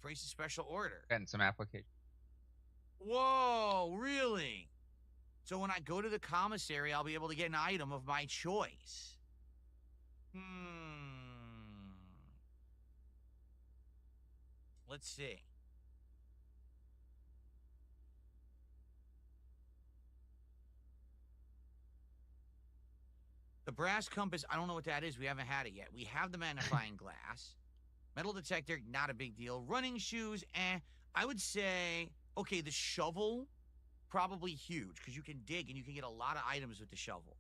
Place a special order. Getting some application. Whoa, really? So when I go to the commissary, I'll be able to get an item of my choice. Let's see. The brass compass, I don't know what that is. We haven't had it yet. We have the magnifying glass. Metal detector, not a big deal. Running shoes, I would say, okay, the shovel, probably huge, because you can dig and you can get a lot of items with the shovel.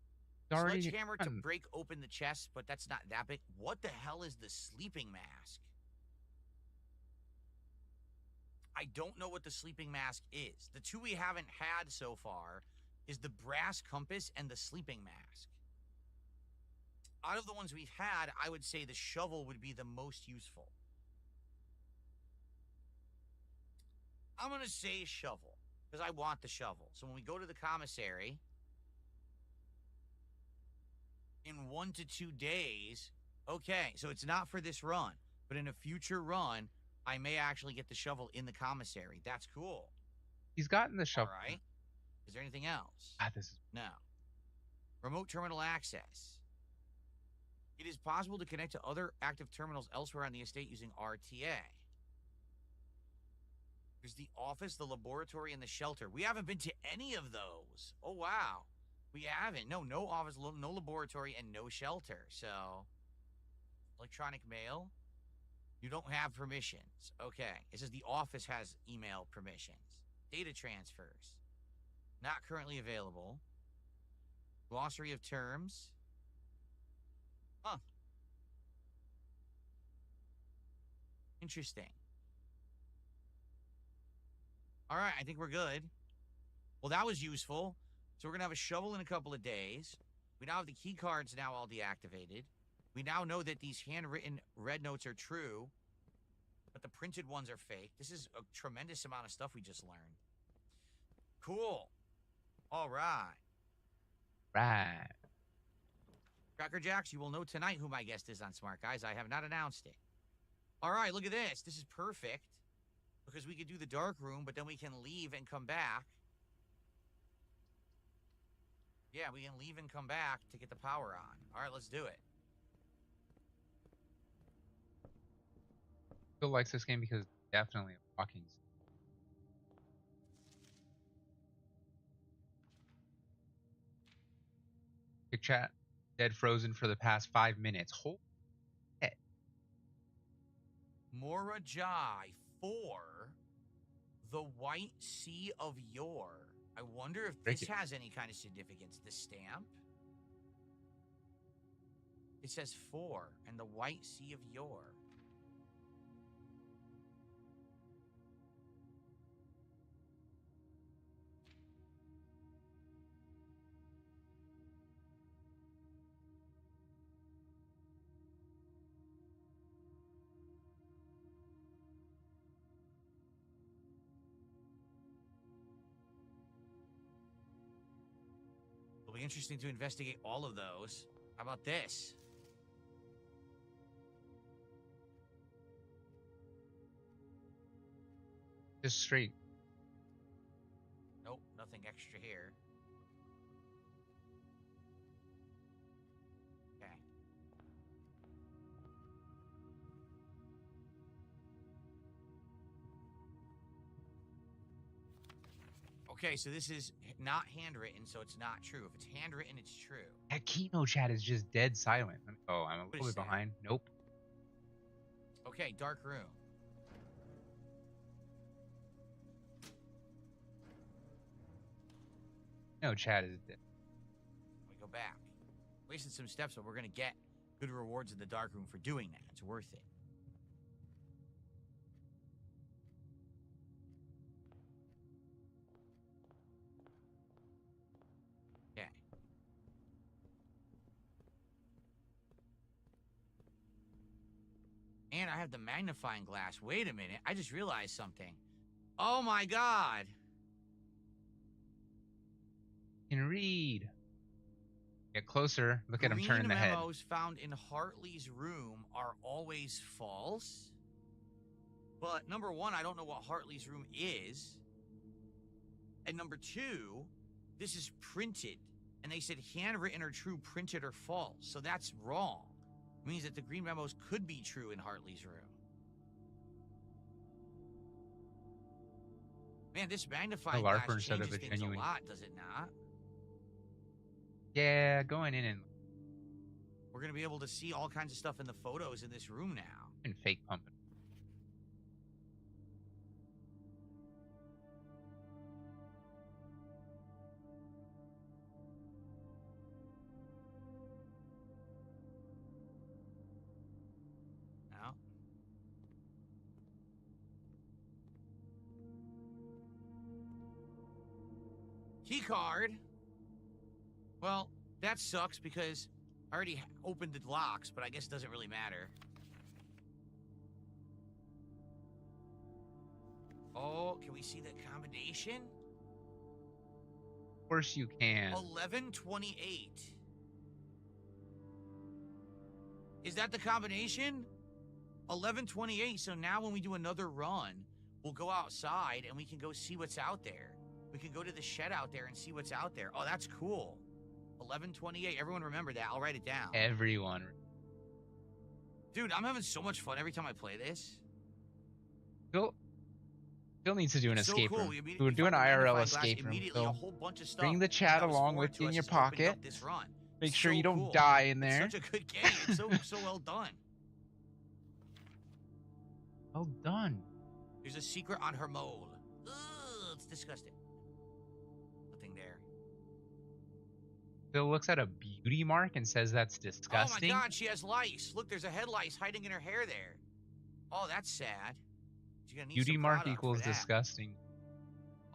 Sledgehammer to break open the chest, but that's not that big. What the hell is the sleeping mask? I don't know what the sleeping mask is. The two we haven't had so far is the brass compass and the sleeping mask. Out of the ones we've had, I would say the shovel would be the most useful. I'm going to say shovel, because I want the shovel. So when we go to the commissary, in 1 to 2 days, okay, so it's not for this run, but in a future run, I may actually get the shovel in the commissary. That's cool. He's gotten the shovel. All right. Is there anything else? This is... No. Remote terminal access. It is possible to connect to other active terminals elsewhere on the estate using RTA. There's the office, the laboratory, and the shelter. We haven't been to any of those. Oh, wow. We haven't. No office, no laboratory, and no shelter. So, electronic mail. You don't have permissions. Okay. It says the office has email permissions. Data transfers. Not currently available. Glossary of terms. Huh. Interesting. All right, I think we're good. Well, that was useful. So we're going to have a shovel in a couple of days. We now have the key cards now all deactivated. We now know that these handwritten red notes are true, but the printed ones are fake. This is a tremendous amount of stuff we just learned. Cool. All right. Right. Cracker Jacks, you will know tonight who my guest is on Smart Guys. I have not announced it. All right, look at this. This is perfect because we could do the dark room, but then we can leave and come back. Yeah, we can leave and come back to get the power on. All right, let's do it. Phil likes this game because it's definitely a walking. Big chat. Dead frozen for the past 5 minutes. Holy shit. Morajai 4, the White Sea of Yore. I wonder if this has any kind of significance. The stamp? It says 4 and the White Sea of Yore. It'll be interesting to investigate all of those. How about this? Just straight. Nope, nothing extra here. Okay. Okay, so this is not handwritten, so it's not true. If it's handwritten, it's true. That Kino chat is just dead silent. Oh, I'm a little bit behind. Nope. Okay, dark room. No, chat is dead. We go back. Wasted some steps, but we're going to get good rewards in the dark room for doing that. It's worth it. Okay. And I have the magnifying glass. Wait a minute. I just realized something. Oh my god. Can read. Get closer. Look at him turning the head. Green memos found in Hartley's room are always false. But number one, I don't know what Hartley's room is. And number two, this is printed. And they said handwritten or true, printed or false. So that's wrong. It means that the green memos could be true in Hartley's room. Man, this magnifying glass changes things a lot, does it not? Yeah, going in and we're going to be able to see all kinds of stuff in the photos in this room now. And fake pumping. No. Key card. Well, that sucks because I already opened the locks, but I guess it doesn't really matter. Oh, can we see the combination? Of course you can. 1128. Is that the combination? 1128. So now when we do another run, we'll go outside and we can go see what's out there. We can go to the shed out there and see what's out there. Oh, that's cool. 1128. Everyone remember that. I'll write it down. Everyone. Dude, I'm having so much fun every time I play this. Phil needs to do an escape room. We're doing an IRL escape room. A whole bunch of stuff. Bring the chat along with you in your pocket. Make sure you don't die in there. It's such a good game. It's so well done. Well done. There's a secret on her mole. Ugh, it's disgusting. Nothing there. Phil looks at a beauty mark and says that's disgusting. Oh my god, she has lice. Look, there's a head lice hiding in her hair there. Oh, that's sad. You're gonna need beauty some mark equals disgusting.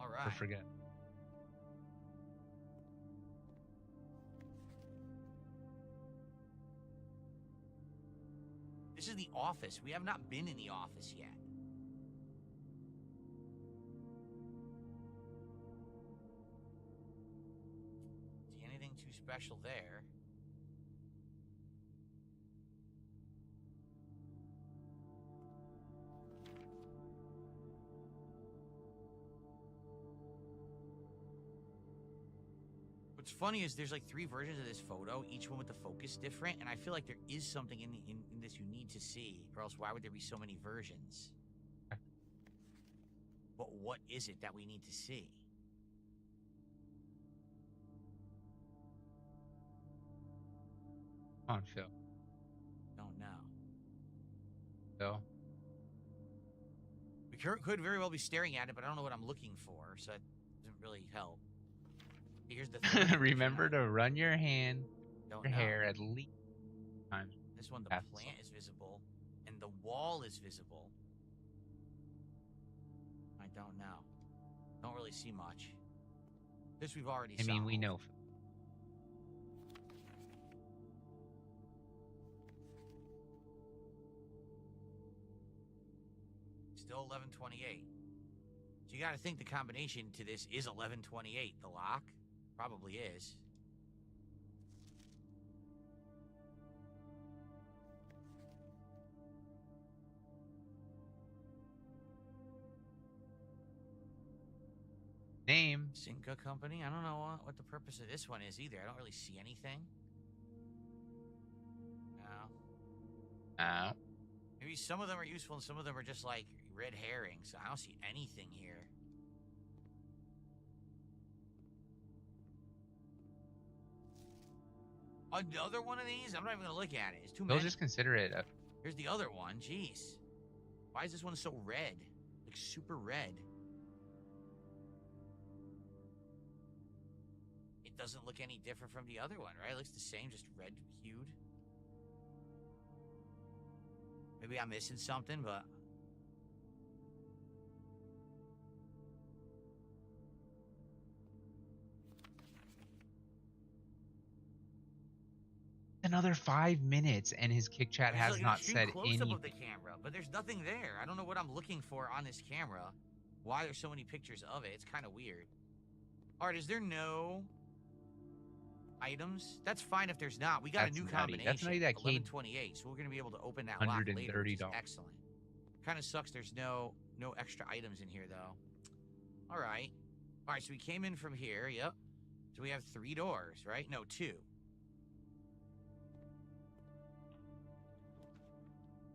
All right. Never forget. This is the office. We have not been in the office yet. See anything too special there? What's funny is there's like 3 versions of this photo, each one with the focus different, and I feel like there is something in this you need to see, or else why would there be so many versions? But what is it that we need to see? Come on, Phil. Don't know. Phil. We could very well be staring at it, but I don't know what I'm looking for, so that doesn't really help. Here's the third Remember to run your hand, don't your know. hair at least times. This one, the plant is visible, and the wall is visible. I don't know. Don't really see much. This we've already I mean, solved. we know. Still 1128. So you got to think the combination to this is 1128. The lock probably is. Name. Sinca Company? I don't know what the purpose of this one is either. I don't really see anything. No. Oh. Maybe some of them are useful and some of them are just like red herrings. I don't see anything here. Another one of these? I'm not even gonna look at it. It's too many. They'll just consider it a... Here's the other one. Jeez. Why is this one so red? Like super red. It doesn't look any different from the other one, right? It looks the same, just red hued. Maybe I'm missing something, but... Another 5 minutes, and his kick chat has not said anything. Of the camera, but there's nothing there. I don't know what I'm looking for on this camera. Why there's so many pictures of it? It's kind of weird. All right, is there no items? That's fine if there's not. We got a new combination. That's nutty that 1128, so we're gonna be able to open that lock later, which is $130. excellent. Kind of sucks. There's no extra items in here though. All right, so we came in from here. Yep. So we have 3 doors, right? No, 2.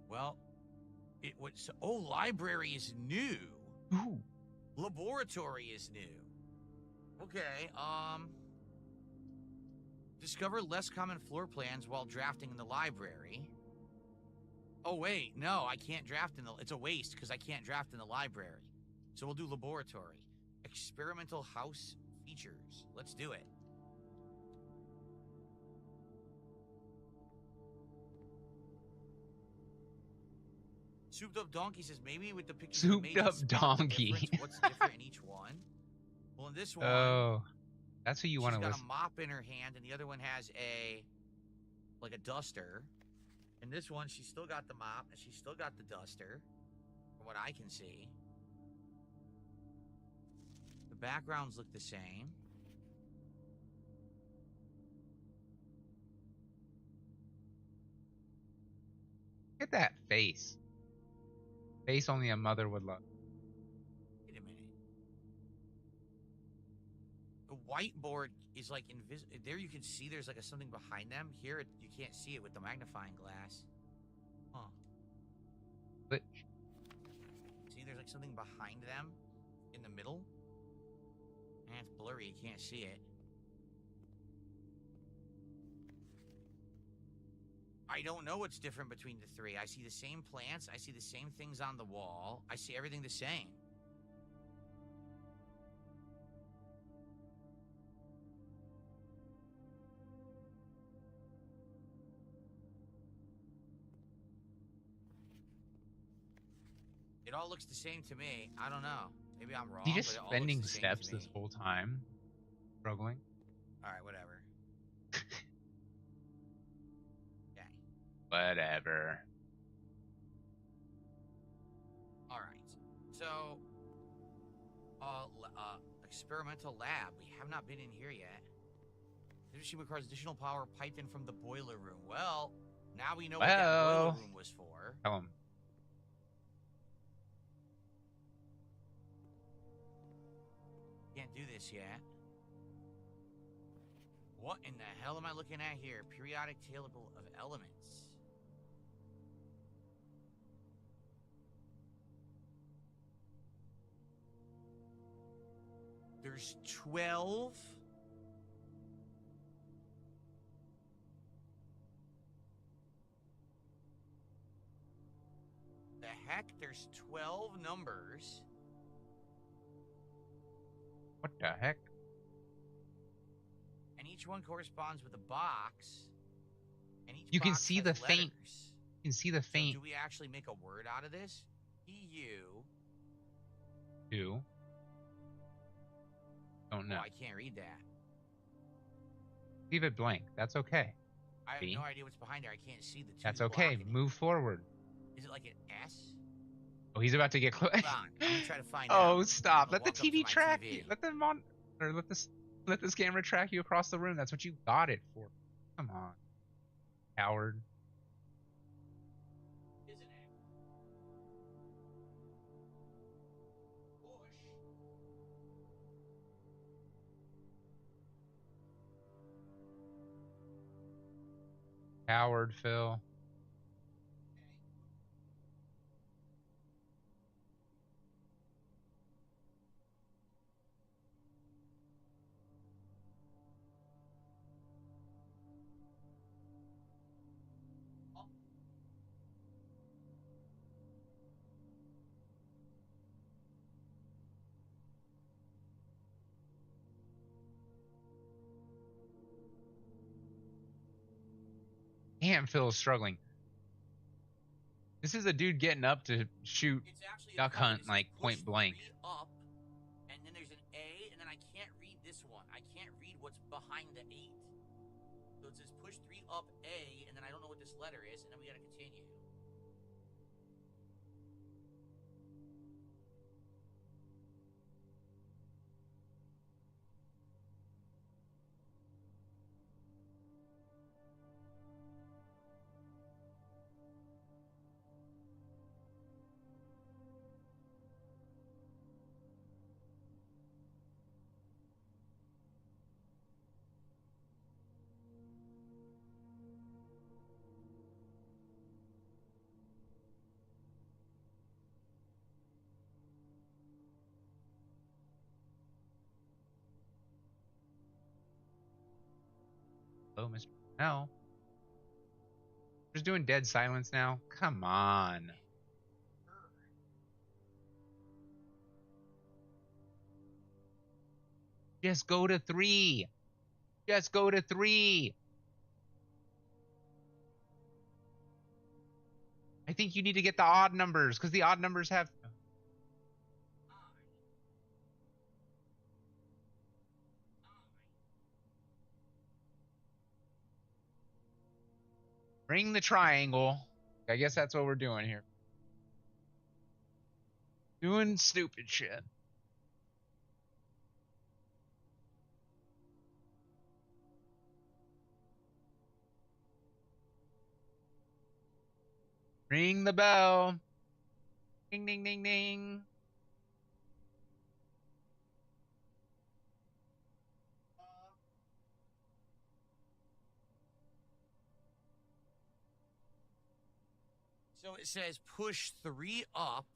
Well, it was. Oh, library is new. Ooh. Laboratory is new. Okay. Discover less common floor plans while drafting in the library. Oh wait, no, I can't draft in the. It's a waste because I can't draft in the library. So we'll do laboratory. Experimental house features. Let's do it. Souped Up Donkey says maybe with the pictures. Souped Up Donkey. What's different in each one? Well, in this one, oh, that's who you want to listen. She's got a mop in her hand, and the other one has like a duster. In this one, she's still got the mop, and she's still got the duster, from what I can see. The backgrounds look the same. Look at that face. Face only a mother would love. Wait a minute. The whiteboard is like invisible. There you can see there's like something behind them. Here you can't see it with the magnifying glass. Huh. But see, there's like something behind them in the middle. And it's blurry. You can't see it. I don't know what's different between the 3. I see the same plants. I see the same things on the wall. I see everything the same. It all looks the same to me. I don't know. Maybe I'm wrong. He just but it all spending looks the same steps to me. this whole time, struggling. All right, whatever. Whatever. All right. So, experimental lab. We have not been in here yet. This machine requires additional power piped in from the boiler room. Well, now we know what that boiler room was for. Tell him. Can't do this yet. What in the hell am I looking at here? Periodic table of elements. There's 12. The heck? There's 12 numbers. What the heck? And each one corresponds with a box. And each You can box see has the letters. faint. You can see the faint. So do we actually make a word out of this? EU. 2. Don't know. Oh, I can't read that. Leave it blank. That's okay. I have B. no idea what's behind there. I can't see the two. That's okay. blocking it. Move forward. Is it like an S? Oh, he's about to get close. Hold on. I'm gonna try to find out. Oh, stop. I'm Let gonna the walk up to TV my track TV. you. Let this camera track you across the room. That's what you got it for. Come on. Coward. Isn't it? Push. Coward, Phil. Damn, Phil is struggling. This is a dude getting up to shoot It's actually duck a code. hunt It says like push point blank. 3 up, and then there's an A, and then I can't read this one. I can't read what's behind the 8. So it says push 3 up A, and then I don't know what this letter is, and then we gotta continue. Hello, Mr. No. Just doing dead silence now. Come on. Just go to 3. Just go to 3. I think you need to get the odd numbers because the odd numbers have. Ring the triangle. I guess that's what we're doing here. Doing stupid shit. Ring the bell. Ding, ding, ding, ding. So it says push 3 up,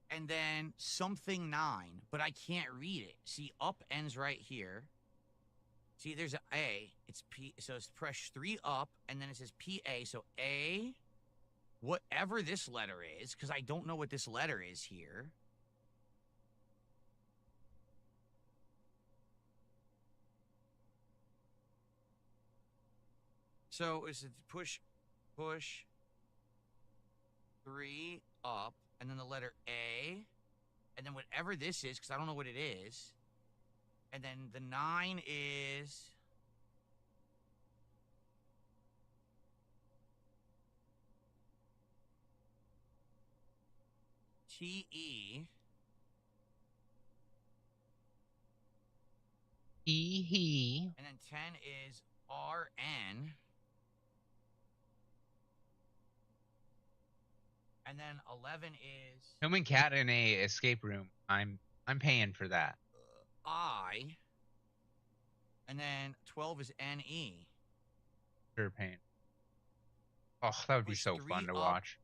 and then something 9, but I can't read it. See, up ends right here. See, there's an A. It's P. So it's push 3 up, and then it says PA. So A, whatever this letter is, because I don't know what this letter is here. So it's push 3 up, and then the letter A, and then whatever this is, because I don't know what it is. And then the 9 is TE. He. And then 10 is RN. And then 11 is Human cat in a escape room. I'm paying for that. I. And then 12 is NE. Sure pain. Oh, that would be Push so 3 fun to up watch.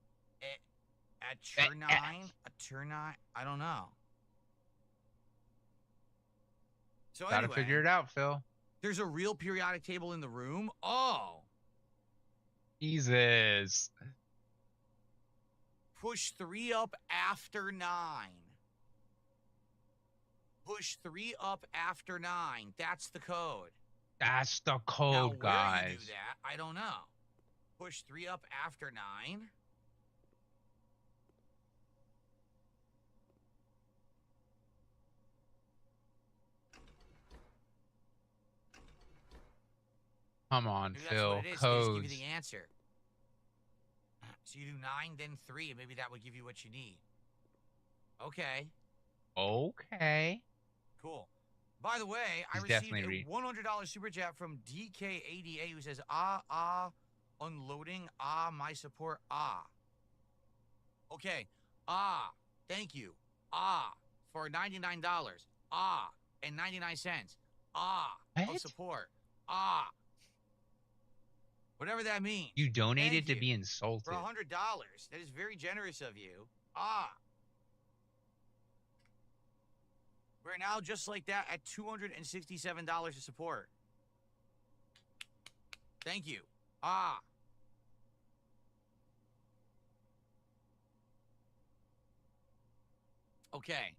At turn 9. A turn 9. I don't know. So Gotta anyway, figure it out, Phil. there's a real periodic table in the room. Oh. Jesus. Push 3 up after 9. Push 3 up after 9. That's the code. That's the Now, code, where guys. you do that, I don't know. Push 3 up after 9. Come on, Maybe that's Phil. what it is. They just give you Codes. the answer. So you do 9, then 3, and maybe that would give you what you need. Okay. Okay. Cool. By the way, I He's received definitely a $100 super chat from DK88 who says, unloading, my support, Okay, thank you, for $99, and 99 cents, of What? support, whatever that means. You donated Thank to you be insulted. for $100. That is very generous of you. We're now just like that at $267 to support. Thank you. Okay.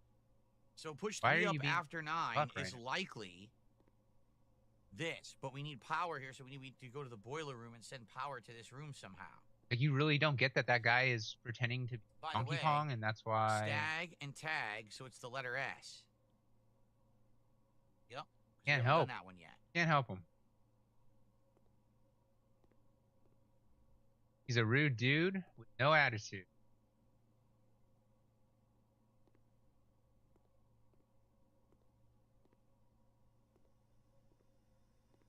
So push Why 3 are up you being after 9 fuck is right likely this, but we need power here, so we need to go to the boiler room and send power to this room somehow. Like, you really don't get that guy is pretending to be By the Donkey way, Kong, and that's why. Stag and tag, so it's the letter S. Yep. We Can't haven't help. done that one yet. Can't help him. He's a rude dude with no attitude.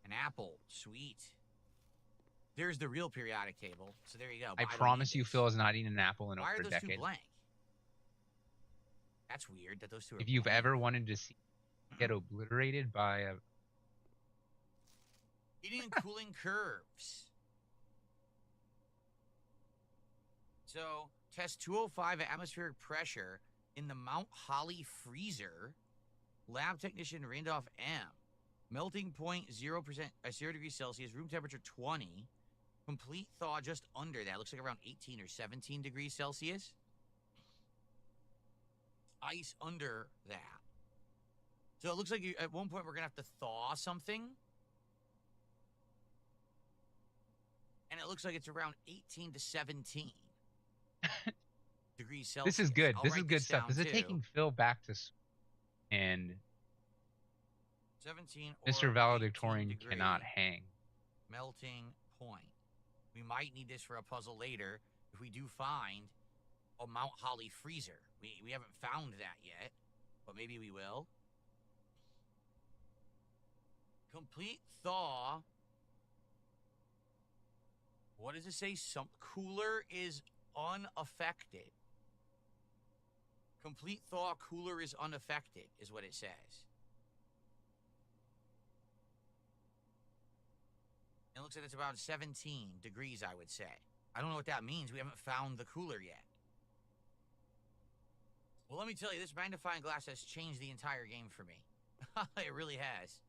An apple. Sweet. There's the real periodic table. So there you go. I But don't promise need you, this. Phil has not eaten an apple in Why over are a those two decade. blank? That's weird that those two are If you've blank. ever wanted to see get obliterated by a Heating and cooling curves. So, test 205 at atmospheric pressure in the Mount Holly freezer. Lab technician Randolph M. Melting point 0%, 0 degrees Celsius. Room temperature 20. Complete thaw just under that. Looks like around 18 or 17 degrees Celsius. Ice under that. So it looks like at one point we're going to have to thaw something. And it looks like it's around 18 to 17 degrees Celsius. This is good. I'll This is write good stuff. This is down, taking Phil back to school. And 17 or Mr. 18 Valedictorian degree cannot hang. melting point. We might need this for a puzzle later if we do find a Mount Holly freezer. We haven't found that yet, but maybe we will. Complete thaw. What does it say? Some cooler is unaffected. Complete thaw, cooler is unaffected, is what it says. It looks like it's about 17 degrees, I would say. I don't know what that means. We haven't found the cooler yet. Well, let me tell you, this magnifying glass has changed the entire game for me. It really has.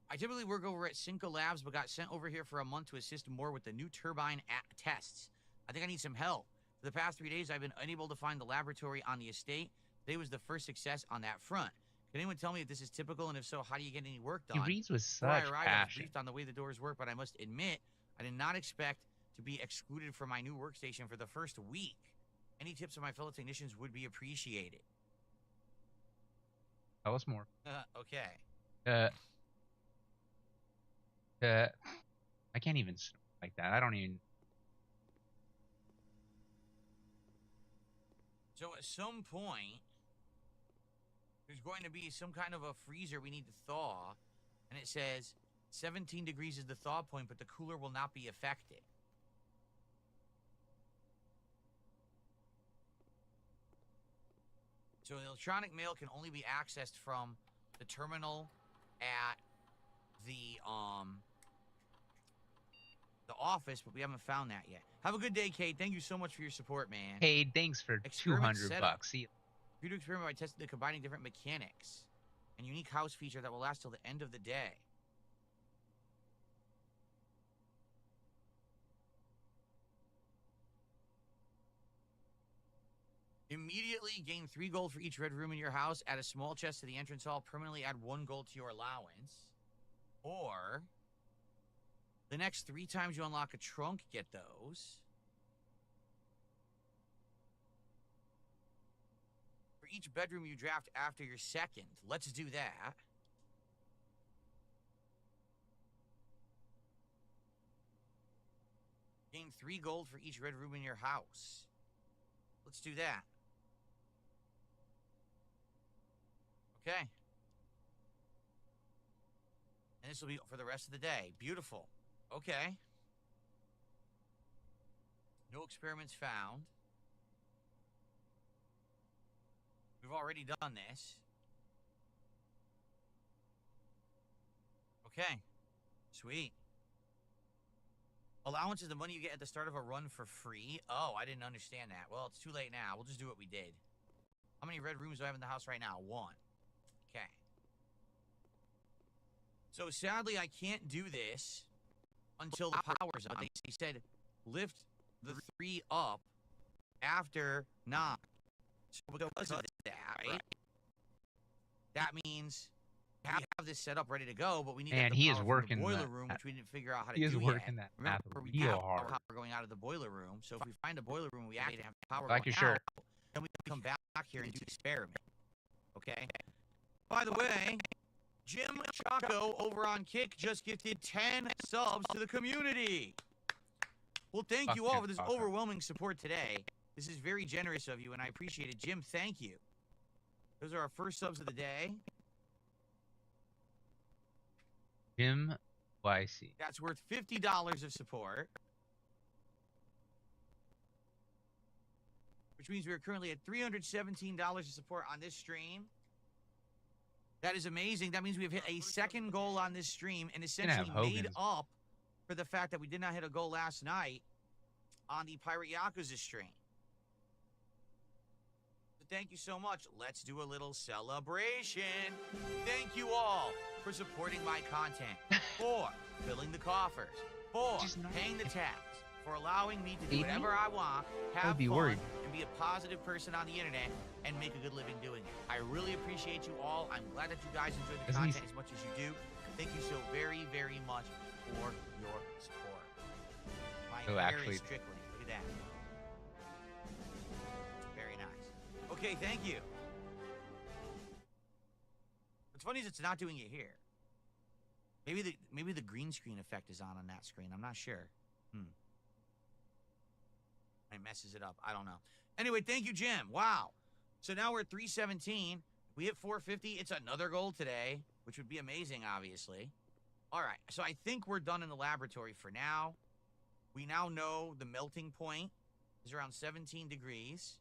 I typically work over at Cinco Labs, but got sent over here for a month to assist more with the new turbine tests. I think I need some help. For the past 3 days, I've been unable to find the laboratory on the estate. Today was the first success on that front. Can anyone tell me if this is typical, and if so, how do you get any work done? He reads with Before I such arrived, I was passion. briefed on the way the doors work, but I must admit, I did not expect to be excluded from my new workstation for the first week. Any tips from my fellow technicians would be appreciated. Tell us more. Okay. I can't even snort like that. I don't even. So at some point, there's going to be some kind of a freezer we need to thaw, and it says 17 degrees is the thaw point, but the cooler will not be affected. So the electronic mail can only be accessed from the terminal at the office, but we haven't found that yet. Have a good day, Kate. Thank you so much for your support, man. Hey, thanks for Experiment 200 setup. bucks. See, Computer experiment by testing the combining different mechanics and unique house feature that will last till the end of the day. Immediately gain 3 gold for each red room in your house. Add a small chest to the entrance hall. Permanently add 1 gold to your allowance. Or the next 3 times you unlock a trunk, get those. For each bedroom you draft after your second. Let's do that. Gain 3 gold for each red room in your house. Let's do that. Okay. And this will be for the rest of the day. Beautiful. Okay. No experiments found. We've already done this. Okay. Sweet. Allowance is the money you get at the start of a run for free. Oh, I didn't understand that. Well, it's too late now. We'll just do what we did. How many red rooms do I have in the house right now? 1. Okay. So sadly, I can't do this until the power's on. They said lift the 3 up after 9. So because of that, right? That means we have this set up ready to go, but we need to get the he power is from working the boiler that, room, which we didn't figure out how to he do is yet. working that math Remember, we real have hard. power going out of the boiler room, so if we find a boiler room, we actually have power Like going your shirt. out, then we can come back here and do the experiment. Okay? By the way, Jim Chaco over on Kick just gifted 10 subs to the community. Well, thank you all for this overwhelming support today. This is very generous of you, and I appreciate it. Jim, thank you. Those are our first subs of the day. Jim YC. That's worth $50 of support. Which means we are currently at $317 of support on this stream. That is amazing. That means we've hit a second goal on this stream and essentially made up for the fact that we did not hit a goal last night on the Pirate Yakuza stream. So thank you so much. Let's do a little celebration. Thank you all for supporting my content, for filling the coffers, for paying the tax, for allowing me to do whatever I want, have fun, and be a positive person on the internet, and make a good living doing it. I really appreciate you all. I'm glad that you guys enjoy the content as much as you do. Thank you so very, very much for your support. My hair is trickling. Look at that. Very nice. Okay, thank you. What's funny is it's not doing it here. Maybe the green screen effect is on that screen. I'm not sure. It messes it up. I don't know. Anyway, thank you, Jim. Wow. So now we're at 317. We hit 450. It's another goal today, which would be amazing, obviously. All right. So I think we're done in the laboratory for now. We now know the melting point is around 17 degrees.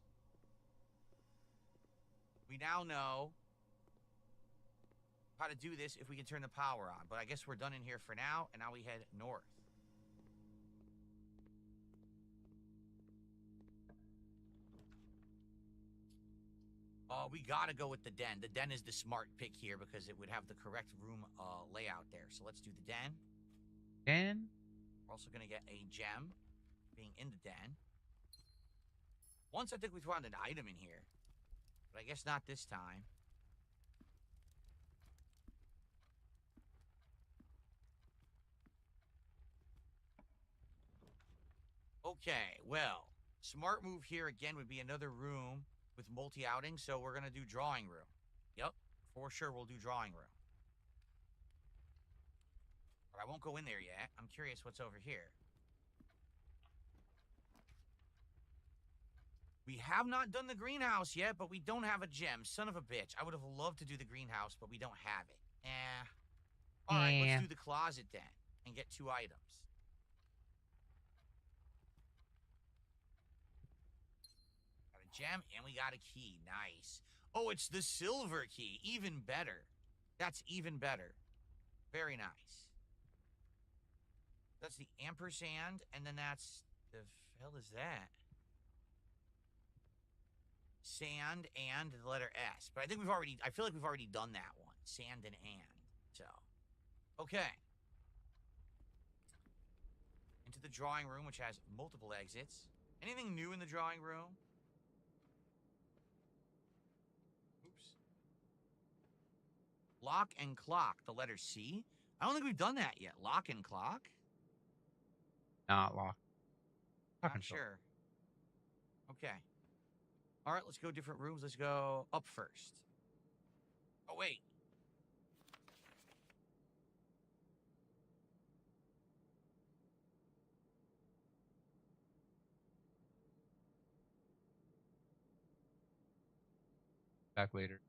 We now know how to do this if we can turn the power on. But I guess we're done in here for now, and now we head north. We gotta go with the den. The den is the smart pick here because it would have the correct room layout there. So let's do the den. Den? We're also gonna get a gem being in the den. Once I think we found an item in here, but I guess not this time. Okay, well, smart move here again would be another room with multi-outing, so we're going to do drawing room. Yep, for sure we'll do drawing room. But I won't go in there yet. I'm curious what's over here. We have not done the greenhouse yet, but we don't have a gem. Son of a bitch. I would have loved to do the greenhouse, but we don't have it. All right, let's do the closet then and get 2 items. Got a gem and we got a key. Nice. Oh, it's the silver key. Even better. That's even better. Very nice. That's the ampersand, and then that's the hell is that? Sand and the letter S. But I think I feel like we've already done that one. Sand and. So, okay. Into the drawing room, which has multiple exits. Anything new in the drawing room? Oops. Lock and clock, the letter C. I don't think we've done that yet. Lock and clock? Not lock. Not sure. Okay. All right, let's go different rooms. Let's go up first. Oh, wait. Back later.